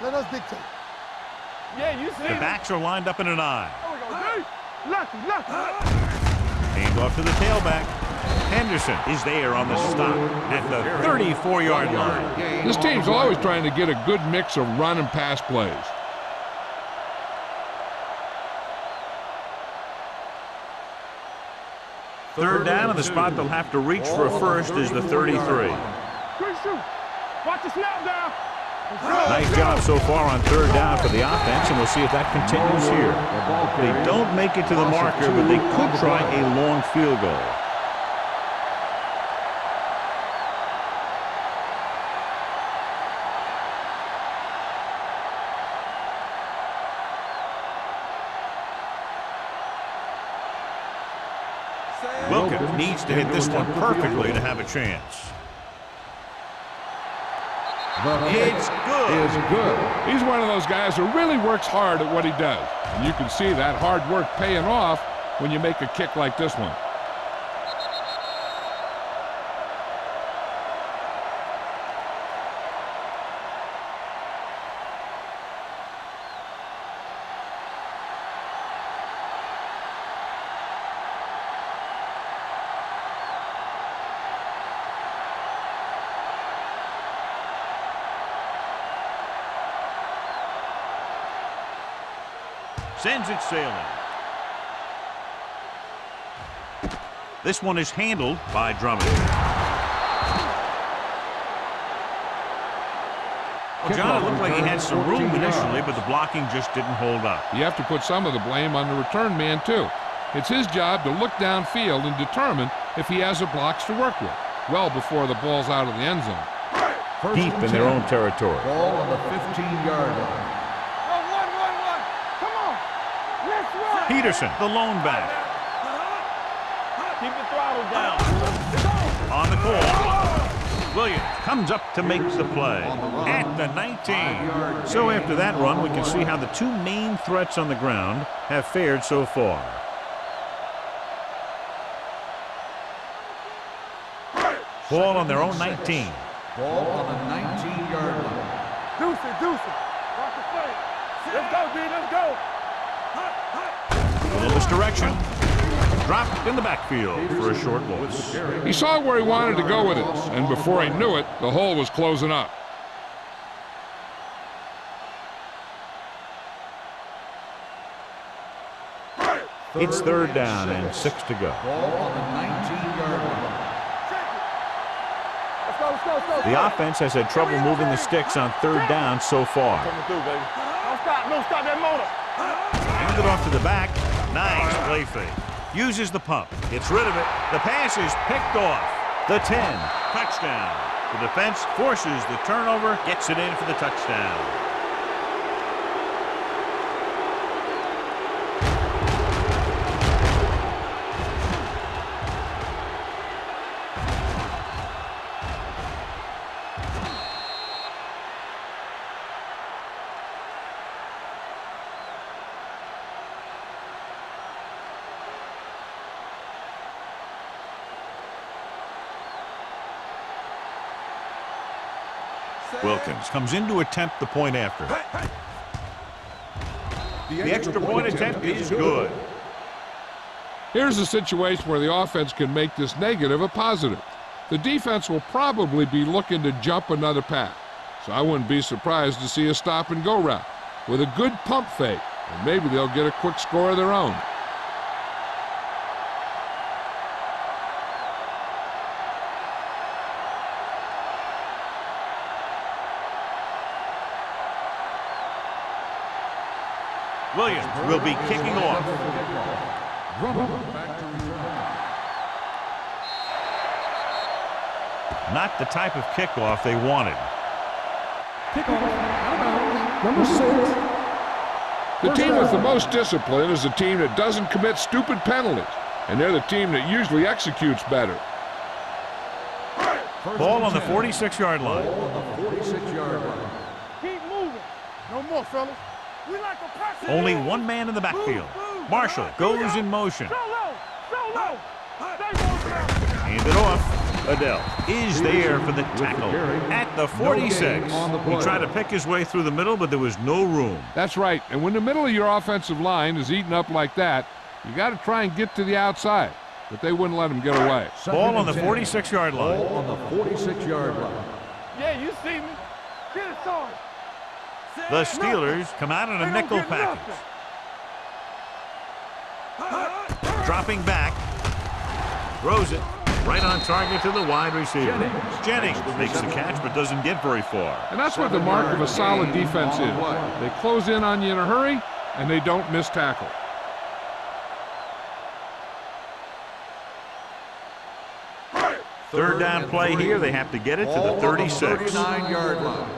Let us dictate. Yeah, you see The it. backs are lined up in an I. There we go, D. Lucky, lucky. Hand off to the tailback. Henderson is there on the stop at the 34-yard line. This team's always trying to get a good mix of run and pass plays. Third down, and the spot they'll have to reach for a first is the 33. Quick shoot. Watch the snap down. Nice job so far on third down for the offense, and we'll see if that continues here. They don't make it to the marker, but they could try a long field goal. Wilkins needs to hit this one perfectly to have a chance. It's good. Is good. He's one of those guys who really works hard at what he does. And you can see that hard work paying off when you make a kick like this one. Sends it sailing. This one is handled by Drummond. Well, John, it looked like he had some room initially, but the blocking just didn't hold up. You have to put some of the blame on the return man, too. It's his job to look downfield and determine if he has the blocks to work with, well before the ball's out of the end zone. Deep in their own territory. Ball on the 15-yard line. Peterson, the lone back. Keep the throttle down. On the call. Williams comes up to make the play at the 19. So after that run, we can see how the two main threats on the ground have fared so far. Ball on their own 19. Ball on the 19-yard line. Deuce it. Rock the play. Let's go, D. Let's go. A little misdirection. Dropped in the backfield for a short loss. He saw where he wanted to go with this, and before he knew it, the hole was closing up. It's third down and 6 to go. Ball on the 19-yard line. Let's go. The offense has had trouble moving the sticks on third down so far. Coming through, baby. Don't stop that motor. Hand it off to the back. Nice play fake. Uses the pump. Gets rid of it. The pass is picked off. The 10. Touchdown. The defense forces the turnover. Gets it in for the touchdown. Wilkins comes in to attempt the point after. The extra point attempt is good. Here's a situation where the offense can make this negative a positive. The defense will probably be looking to jump another pass, so I wouldn't be surprised to see a stop-and-go route with a good pump fake, and maybe they'll get a quick score of their own. Williams will be kicking off. Not the type of kickoff they wanted. Number 6. The team with the most discipline is the team that doesn't commit stupid penalties, and they're the team that usually executes better. Ball on the 46-yard line. On the 46-yard line. Keep moving. No more, fellas. We like a press. Only one man in the backfield. Marshall goes in motion. Solo. Hand it off. Adele is there for the tackle at the 46. He tried to pick his way through the middle, but there was no room. That's right, and when the middle of your offensive line is eaten up like that, you got to try and get to the outside, but they wouldn't let him get away. Ball on the 46-yard line. Ball on the 46-yard line. Yeah, you see me. Get it started. The Steelers come out in a nickel package. Dropping back. Throws it right on target to the wide receiver. Jennings makes the catch but doesn't get very far. And that's what the mark of a solid defense is. They close in on you in a hurry, and they don't miss tackle. Third down play here. They have to get it to the 36. 39-yard line.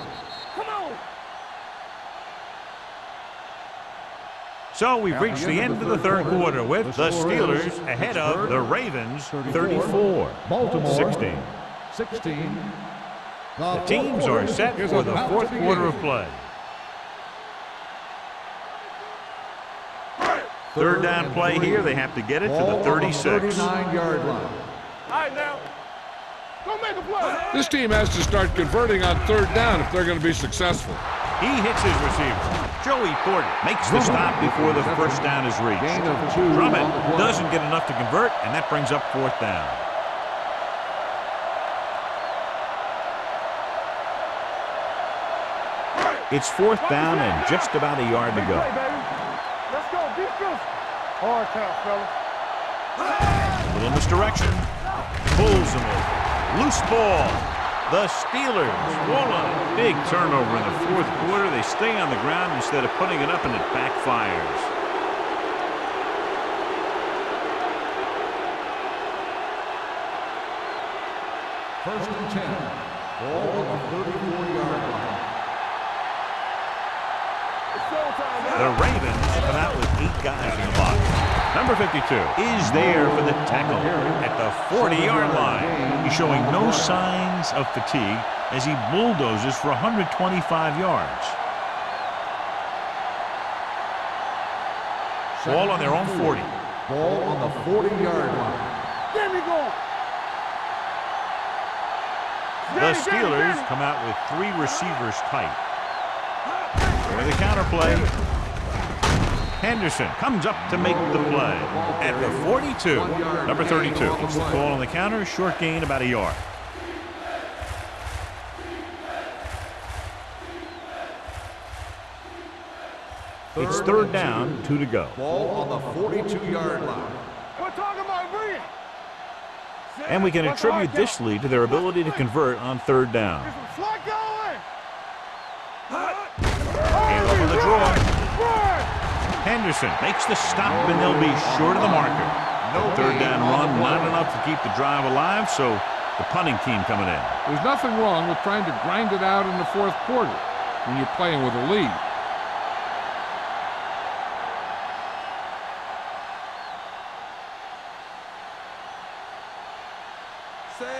So we've reached the end of the third quarter with the Steelers ahead of the Ravens 34-16. The teams are set for the fourth quarter of play. Third down play here. They have to get it to the 36. 39-yard line. All right, now. Don't make a play. This team has to start converting on third down if they're going to be successful. He hits his receiver. Joey Porter makes the stop before the first down is reached. Gain of 2 Drummond on the play. doesn't get enough to convert, and that brings up fourth down. It's fourth down and just about a yard to go. Let's go, defense. Hard count, fellas. A little misdirection. Pulls him over. Loose ball. The Steelers roll on it. Big turnover in the fourth quarter. They stay on the ground instead of putting it up, and it backfires. First and 10. Ball on the 34-yard line. The Ravens come out with 8 guys in the box. Number 52 is there for the tackle at the 40-yard line. He's showing no signs of fatigue as he bulldozes for 125 yards. Ball on their own 40. Ball on the 40-yard line. Get me going. The Steelers come out with 3 receivers tight. With a counter play. Henderson comes up to make the play at the 42. Number 32 gets the ball on the counter. Short gain, about a yard. It's third down, 2 to go. Ball on the 42-yard line. We're talking about bringing. And we can attribute this lead to their ability to convert on third down. Get some slack going. And off on the draw. Henderson makes the stop, and they'll be short of the marker. No third down run, not enough to keep the drive alive, so the punting team coming in. There's nothing wrong with trying to grind it out in the fourth quarter when you're playing with a lead.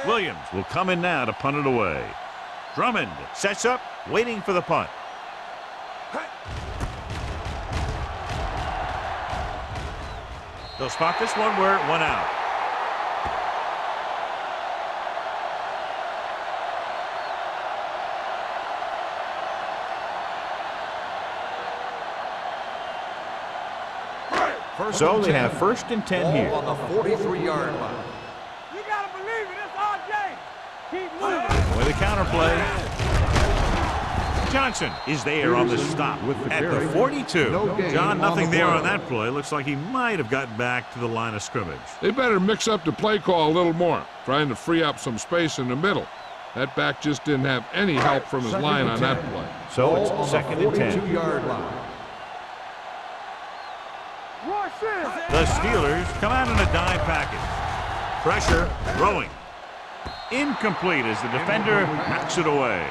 Williams will come in now to punt it away. Drummond sets up, waiting for the punt. They'll spot this one where it went out. So they have first and 10 here. On the 43-yard line. You gotta believe it. It's our game. Keep moving. With a counter play. Johnson is there on the stop at the 42. John, nothing there on that play. Looks like he might have gotten back to the line of scrimmage. They better mix up the play call a little more, trying to free up some space in the middle. That back just didn't have any help from his line on that play. So it's second and 10. 42-yard line. The Steelers come out in a dime package. Pressure, throwing. Incomplete as the defender knocks it away.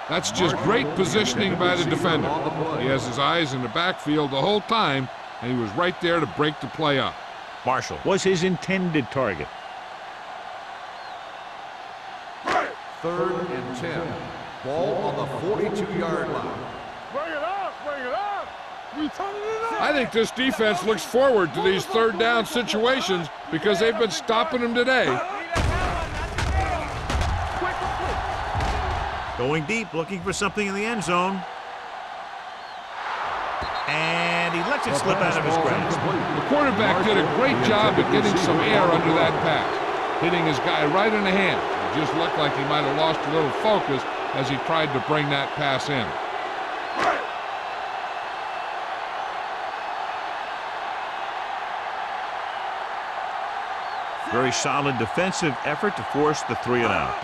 That's just great positioning by the defender. He has his eyes in the backfield the whole time, and he was right there to break the play up. Marshall was his intended target. Third and 10. Ball on the 42-yard line. Bring it up. Bring it up. We turning it up. I think this defense looks forward to these third down situations because they've been stopping them today. Going deep, looking for something in the end zone. And he lets it slip out of his grasp. The quarterback did a great job at getting some air under that pass, hitting his guy right in the hand. It just looked like he might have lost a little focus as he tried to bring that pass in. Very solid defensive effort to force the 3-and-out.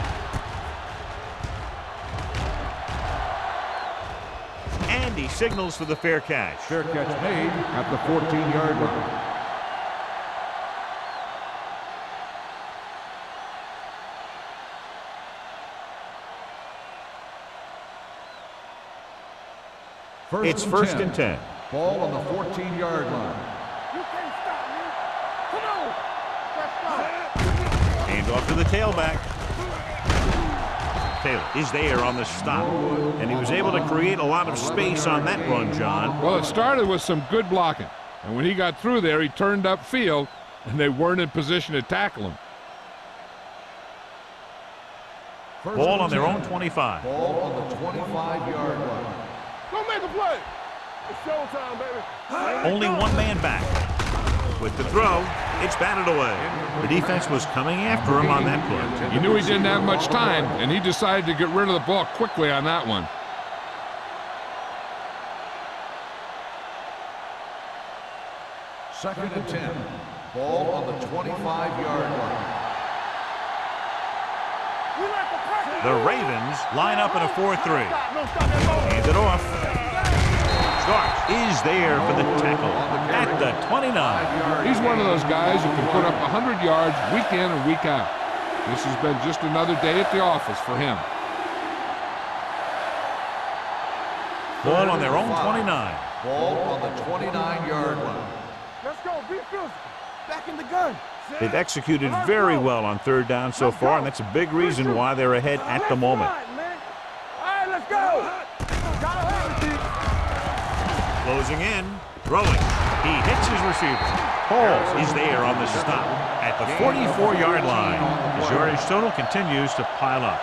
And he signals for the fair catch. Fair catch made at the 14-yard line. It's first and 10. Ball on the 14-yard line. You can't stop me. Come on. Let's go. Hand off to the tailback. Taylor is there on the stop, and he was able to create a lot of space on that run, John. Well, it started with some good blocking, and when he got through there, he turned upfield, and they weren't in position to tackle him. Ball on their own 25. Ball on the 25-yard line. Go make a play. It's showtime, baby. Only one man back. With the throw, it's batted away. The defense was coming after him on that play. He knew he didn't have much time, and he decided to get rid of the ball quickly on that one. Second and 10. Ball on the 25-yard line. The Ravens line up in a 4-3. Hands it off. Starks is there for the tackle at the 29. He's one of those guys who can put up 100 yards week in and week out. This has been just another day at the office for him. Ball on their own 29. Ball on the 29-yard line. Let's go. Be physical. Back in the gun. They've executed very well on third down so far, and that's a big reason why they're ahead at the moment. All right, let's go. Closing in, throwing. He hits his receiver. Hall is there on the stop at the 44-yard line. His yardage total continues to pile up.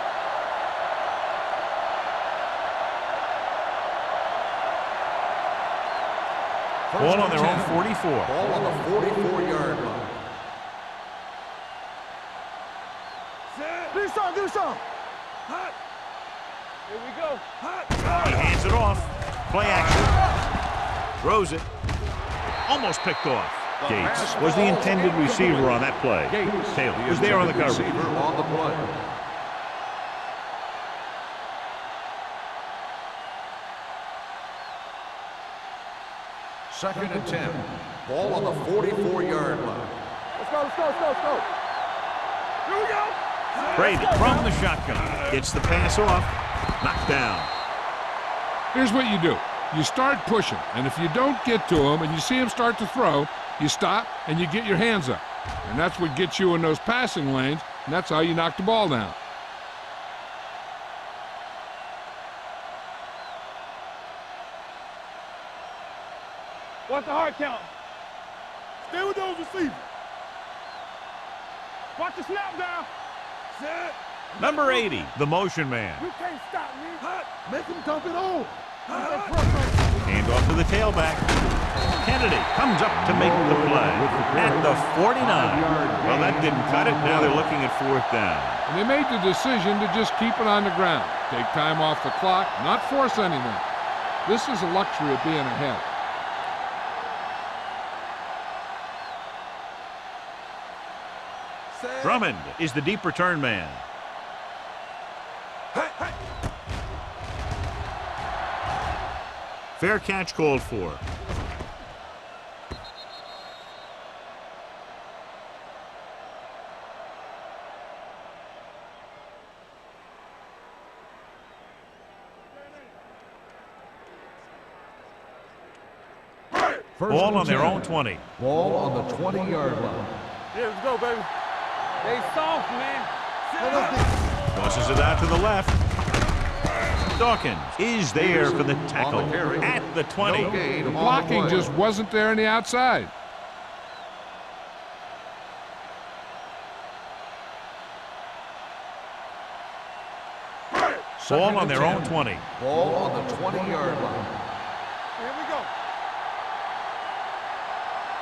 Ball on their own 44. Ball on the 44-yard line. Do some. Here we go. He hands it off. Play action. Throws it. Almost picked off. Gates was the intended receiver on that play. Taylor was there on the coverage. Receiver on the play. Second and 10. Ball on the 44-yard line. Let's go. Here we go. Brady from the shotgun. Gets the pass off. Knocked down. Here's what you do. You start pushing, and if you don't get to him and you see him start to throw, you stop and you get your hands up. And that's what gets you in those passing lanes, and that's how you knock the ball down. What's the hard count? Stay with those receivers. Watch the snap down. Set. Number 80, the motion man. You can't stop me. Make him dump it on. Hand off to the tailback. Kennedy comes up to make the play at the 49. Well, that didn't cut it. Now they're looking at fourth down. And they made the decision to just keep it on the ground. Take time off the clock, not force anything. This is a luxury of being ahead. Drummond is the deep return man. Fair catch called for. Ball on their own 20. Ball on the 20-yard line. Yeah, let's go, baby. They soft, man. Tosses it out to the left. Dawkins is there for the tackle at the 20. No gain The on blocking play. just wasn't there on the outside. Ball on their own 20. Ball on the 20-yard line. Here we go.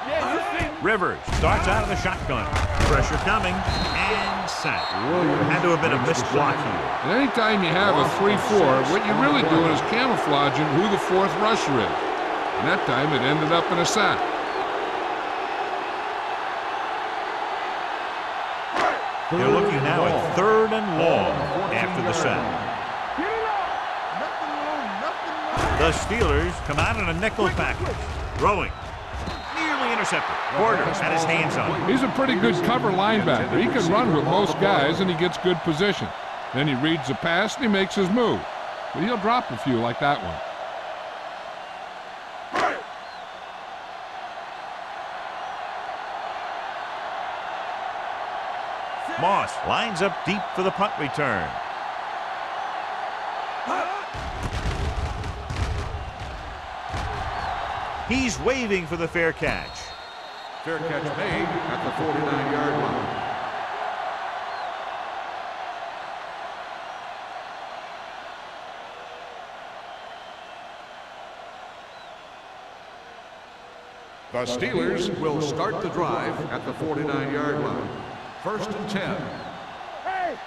Yeah, you see. Rivers starts out of the shotgun. Pressure coming and sacked. Had to have been a missed block here. And anytime you have a 3-4, what you're really doing is camouflaging who the fourth rusher is. And that time it ended up in a sack. They're looking now at 3rd and long after the sack. Get it up. The Steelers come out in a nickel package. Throwing. Nearly intercepted. Borders had his hands on it. He's a pretty good cover linebacker. He can run with most guys, and he gets good position. Then he reads the pass, and he makes his move. But he'll drop a few like that one. Moss lines up deep for the punt return. He's waving for the fair catch. Fair catch made at the 49-yard line. The Steelers will start the drive at the 49-yard line. 1st and 10. Hey,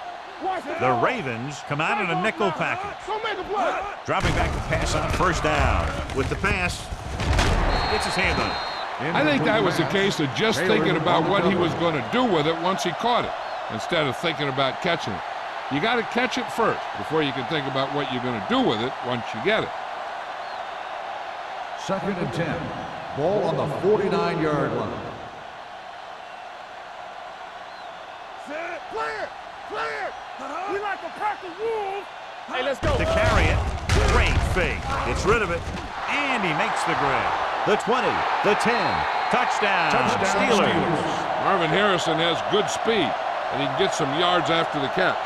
watch it. The Ravens come out in a nickel package. Don't make a play. Dropping back to pass on 1st down. With the pass, gets his hand on it. I think that was a case of just thinking about what he was going to do with it once he caught it, instead of thinking about catching it. You got to catch it first before you can think about what you're going to do with it once you get it. 2nd and 10. Ball on the 49-yard line. Set. Clear. Clear. We like a pack of wolves. Hey, let's go. To carry it, great fake. Gets rid of it, and he makes the grab. The 20, the 10, touchdown, Steelers. Marvin Harrison has good speed, and he can get some yards after the catch.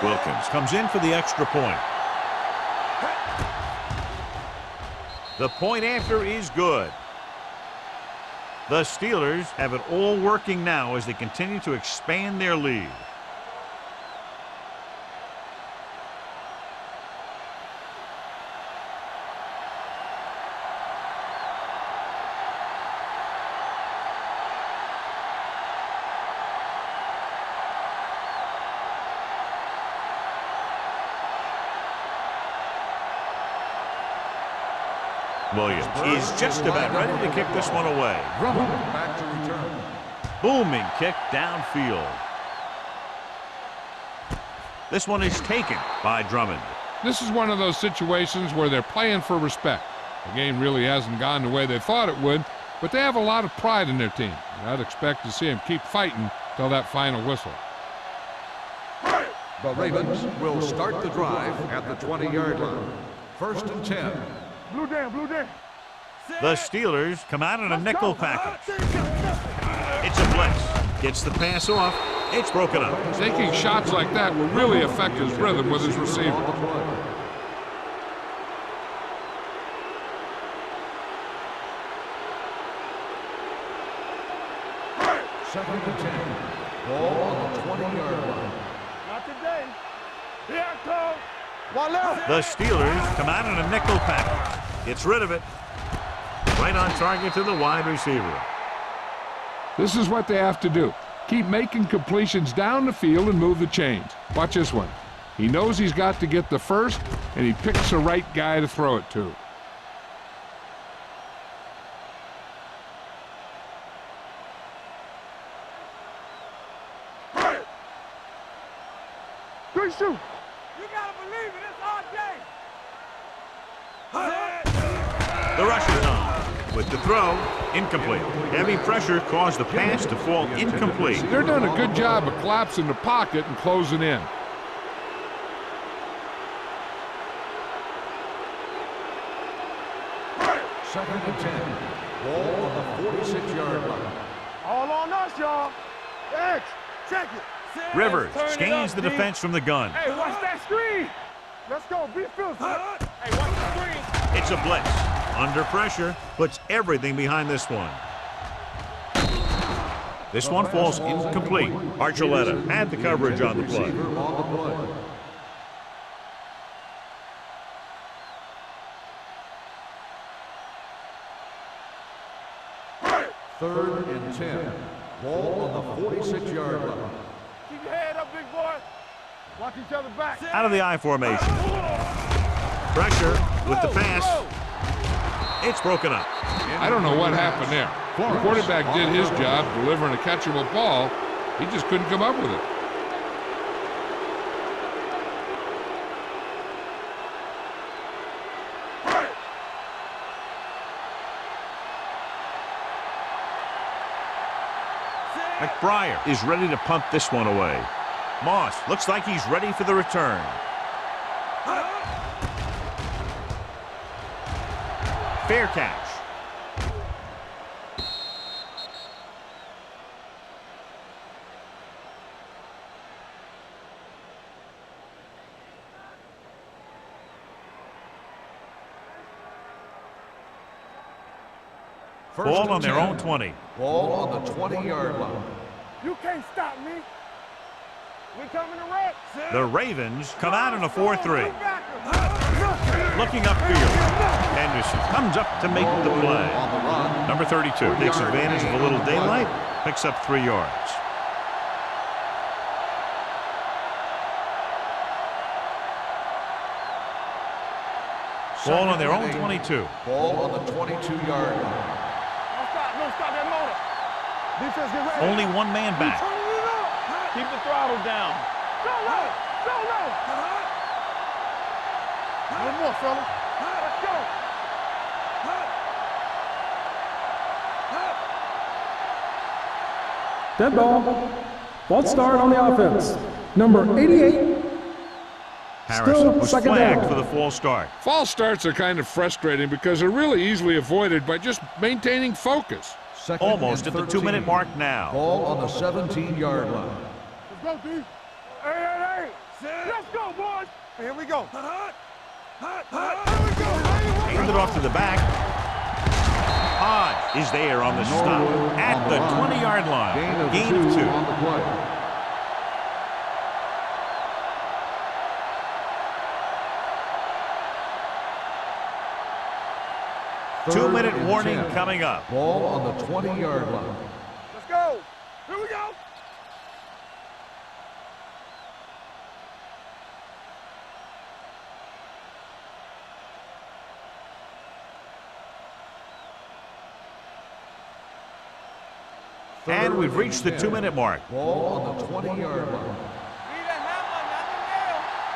Wilkins comes in for the extra point. The point after is good. The Steelers have it all working now as they continue to expand their lead. Williams is just about ready to kick this one away. Back to return. Booming kick downfield. This one is taken by Drummond. This is one of those situations where they're playing for respect. The game really hasn't gone the way they thought it would, but they have a lot of pride in their team. And I'd expect to see them keep fighting till that final whistle. The Ravens will start the drive at the 20-yard line. 1st and 10. Blue down, blue down. The Steelers come out in a nickel package. It's a blitz. Gets the pass off. It's broken up. Taking shots like that will really affect his rhythm with his receiver. Second and 10. Ball on the 20-yard line. Not today. Here I come. One left. The Steelers come out in a nickel package. Gets rid of it. Right on target to the wide receiver. This is what they have to do. Keep making completions down the field and move the chains. Watch this one. He knows he's got to get the first, and he picks the right guy to throw it to. Good shoot. You gotta believe it. It's our game. The rush is on. With the throw, incomplete. Heavy pressure caused the pass to fall incomplete. They're doing a good job of collapsing the pocket and closing in. Second and 10. Ball on the 46-yard line. All on us, y'all. X, check it. Rivers Turn it scans up, the D. defense from the gun. Hey, watch that screen. Let's go. Be fearless. Hey, watch the screen. It's a blitz. Under pressure, puts everything behind this one. This one falls incomplete. Archuleta had the coverage on the play. Third and 10. Ball on the 46-yard line. Keep your head up, big boy. Watch each other back. Out of the I formation. Pressure with the pass. It's broken up. I don't know what happened there. The quarterback did his job delivering a catchable ball. He just couldn't come up with it. McBriar is ready to punt this one away. Moss looks like he's ready for the return. Fair catch. Ball on their own 20. Ball on the 20-yard line. You can't stop me. We coming to wreck. The Ravens come out in a 4-3. Looking upfield. Henderson comes up to make the play. On the run. Number 32 takes advantage of a little daylight, picks up 3 yards. Ball on their own 22. Ball on the 22-yard line. Don't stop that motor. Defense get ready. Only one man back. Keep the throttle down. Go low. Go low. One more, fella. Let's go. Dead ball. False start on the offense. Number 88. Harrison was second flagged down. for the false start. False starts are kind of frustrating because they're really easily avoided by just maintaining focus. Second Almost and at the 13. 2-minute mark now. Ball on the 17-yard line. Let's go, D. Hey. Let's go, boys. Here we go. Here we go. Handed off to the back. Hodge is there on the stop at the 20-yard line. Gain of 2. On the play. Two-minute Third and warning 10. coming up. Ball on the 20-yard line. Let's go. Here we go. And we've reached the 2-minute mark. Ball on the 20-yard line.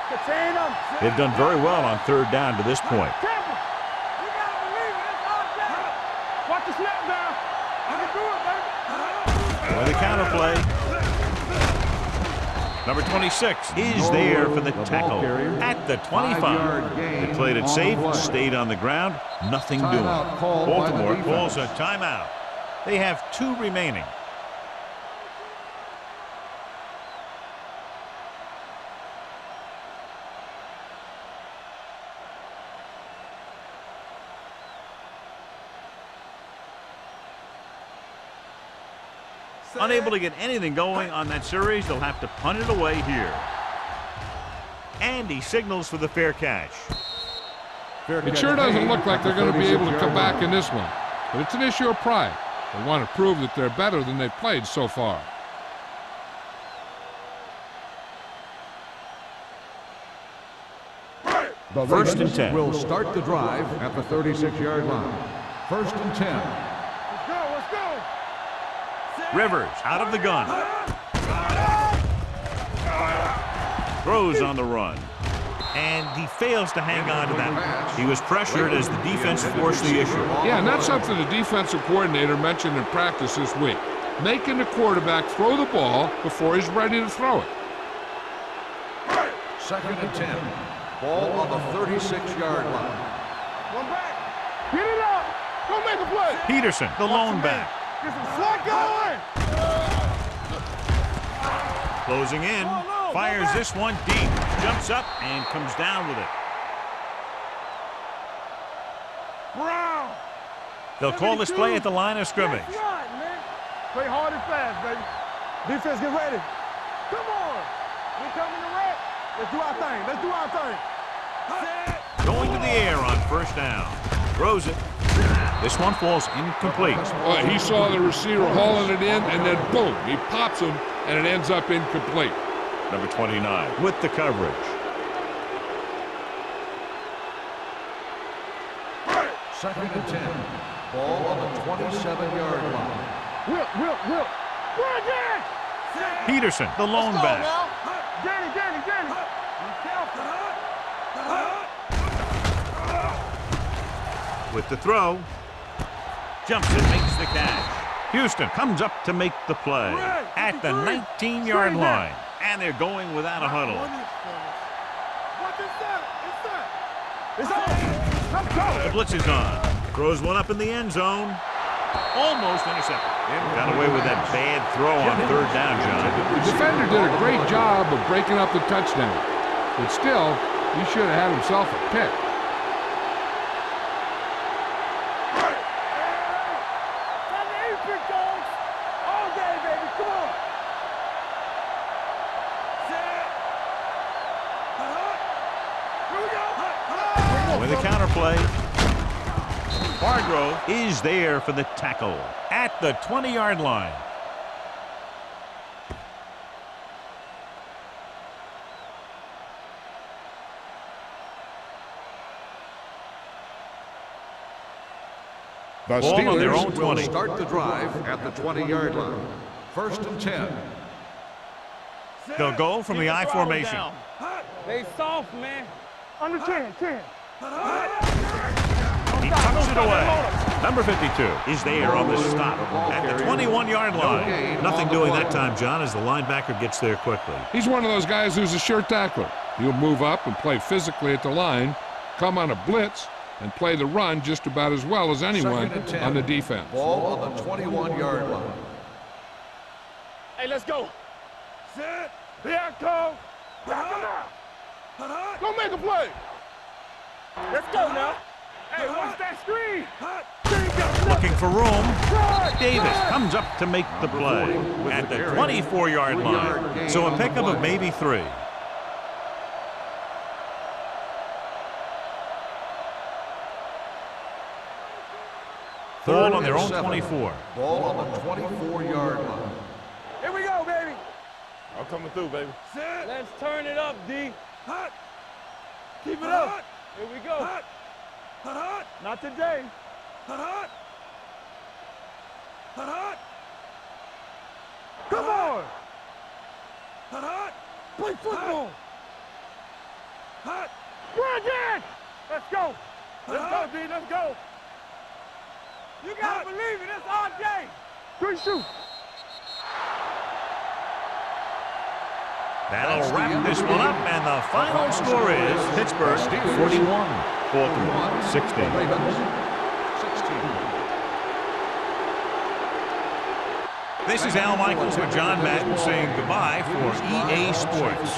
Contain them. They've done very well on 3rd down to this point. Temple. You gotta believe it. It's our day. Watch the snap down. You can do it, baby. With the counter play. Number 26 is there for the tackle at the 25. 5-yard gain They played it on safe, the play. stayed on the ground, nothing doing. Timeout called by the Baltimore defense. calls a timeout. They have 2 remaining. Unable to get anything going on that series, they'll have to punt it away here. And he signals for the fair catch. It sure doesn't look like they're going to be able to come back in this one, but it's an issue of pride. They want to prove that they're better than they've played so far. The First and Ravens 10. will start the drive at the 36-yard line. First and 10. Let's go. Let's go. Rivers out of the gun. Throws on the run. And he fails to hang on to that. He was pressured as the defense forced the issue. Yeah, and that's something the defensive coordinator mentioned in practice this week. Making the quarterback throw the ball before he's ready to throw it. Second and 10. Ball on the 36-yard line. One back. Get it up. Go make a play. Peterson, the lone back. Get some slack going. Closing in. Fires this one deep. Jumps up and comes down with it. Brown. They'll call this play at the line of scrimmage. That's right, man. Play hard and fast, baby. Defense, get ready. Come on. We coming to wreck. Let's do our thing. Let's do our thing. Going to the air on 1st down. Throws it. This one falls incomplete. Well, he saw the receiver hauling it in, and then boom, he pops him, and it ends up incomplete. Number 29 with the coverage. Second and 10. Ball on the 27-yard line. Whip. Run, Danny. Peterson, the lone back. Danny. Be careful. With the throw. Jumps and makes the catch. Houston comes up to make the play at the 19-yard line. And they're going without a huddle. The blitz is on. Throws one up in the end zone. Almost intercepted. Got away with that bad throw on third down, John. The defender did a great job of breaking up the touchdown. But still, he should have had himself a pick. With the counterplay, Hargrove is there for the tackle at the 20-yard line. The Ball on their own Steelers will 20. start the drive at the 20-yard line. First and 10. They'll go from the I formation. They soft, man. Under 10. He tucks it away. Number 52 is there on the stop at the 21-yard line. Nothing doing that time, John, as the linebacker gets there quickly. He's one of those guys who's a sure tackler. He'll move up and play physically at the line, come on a blitz, and play the run just about as well as anyone on the defense. Ball on the 21-yard line. Hey, let's go. Sit. Here I come. Go make a play. Let's go now. Hey, watch that screen. Looking for room. Davis comes up to make the play at the 24-yard line. So a pickup of maybe 3. Ball on their own 24. Ball on the 24-yard line. Here we go, baby. I'm coming through, baby. Sit. Let's turn it up, D. Hot. Keep it up. Here we go. Hot. Hot. Not today. Hot. Hot. Come on. Hot. Play football. Hot. Run it. Let's go. Let's go, D. Let's go. You gotta believe it. It's our day. 3 shoot. That'll wrap this one up, and the final score is Pittsburgh 41, Baltimore 16. This is Al Michaels with John Madden saying goodbye for EA Sports.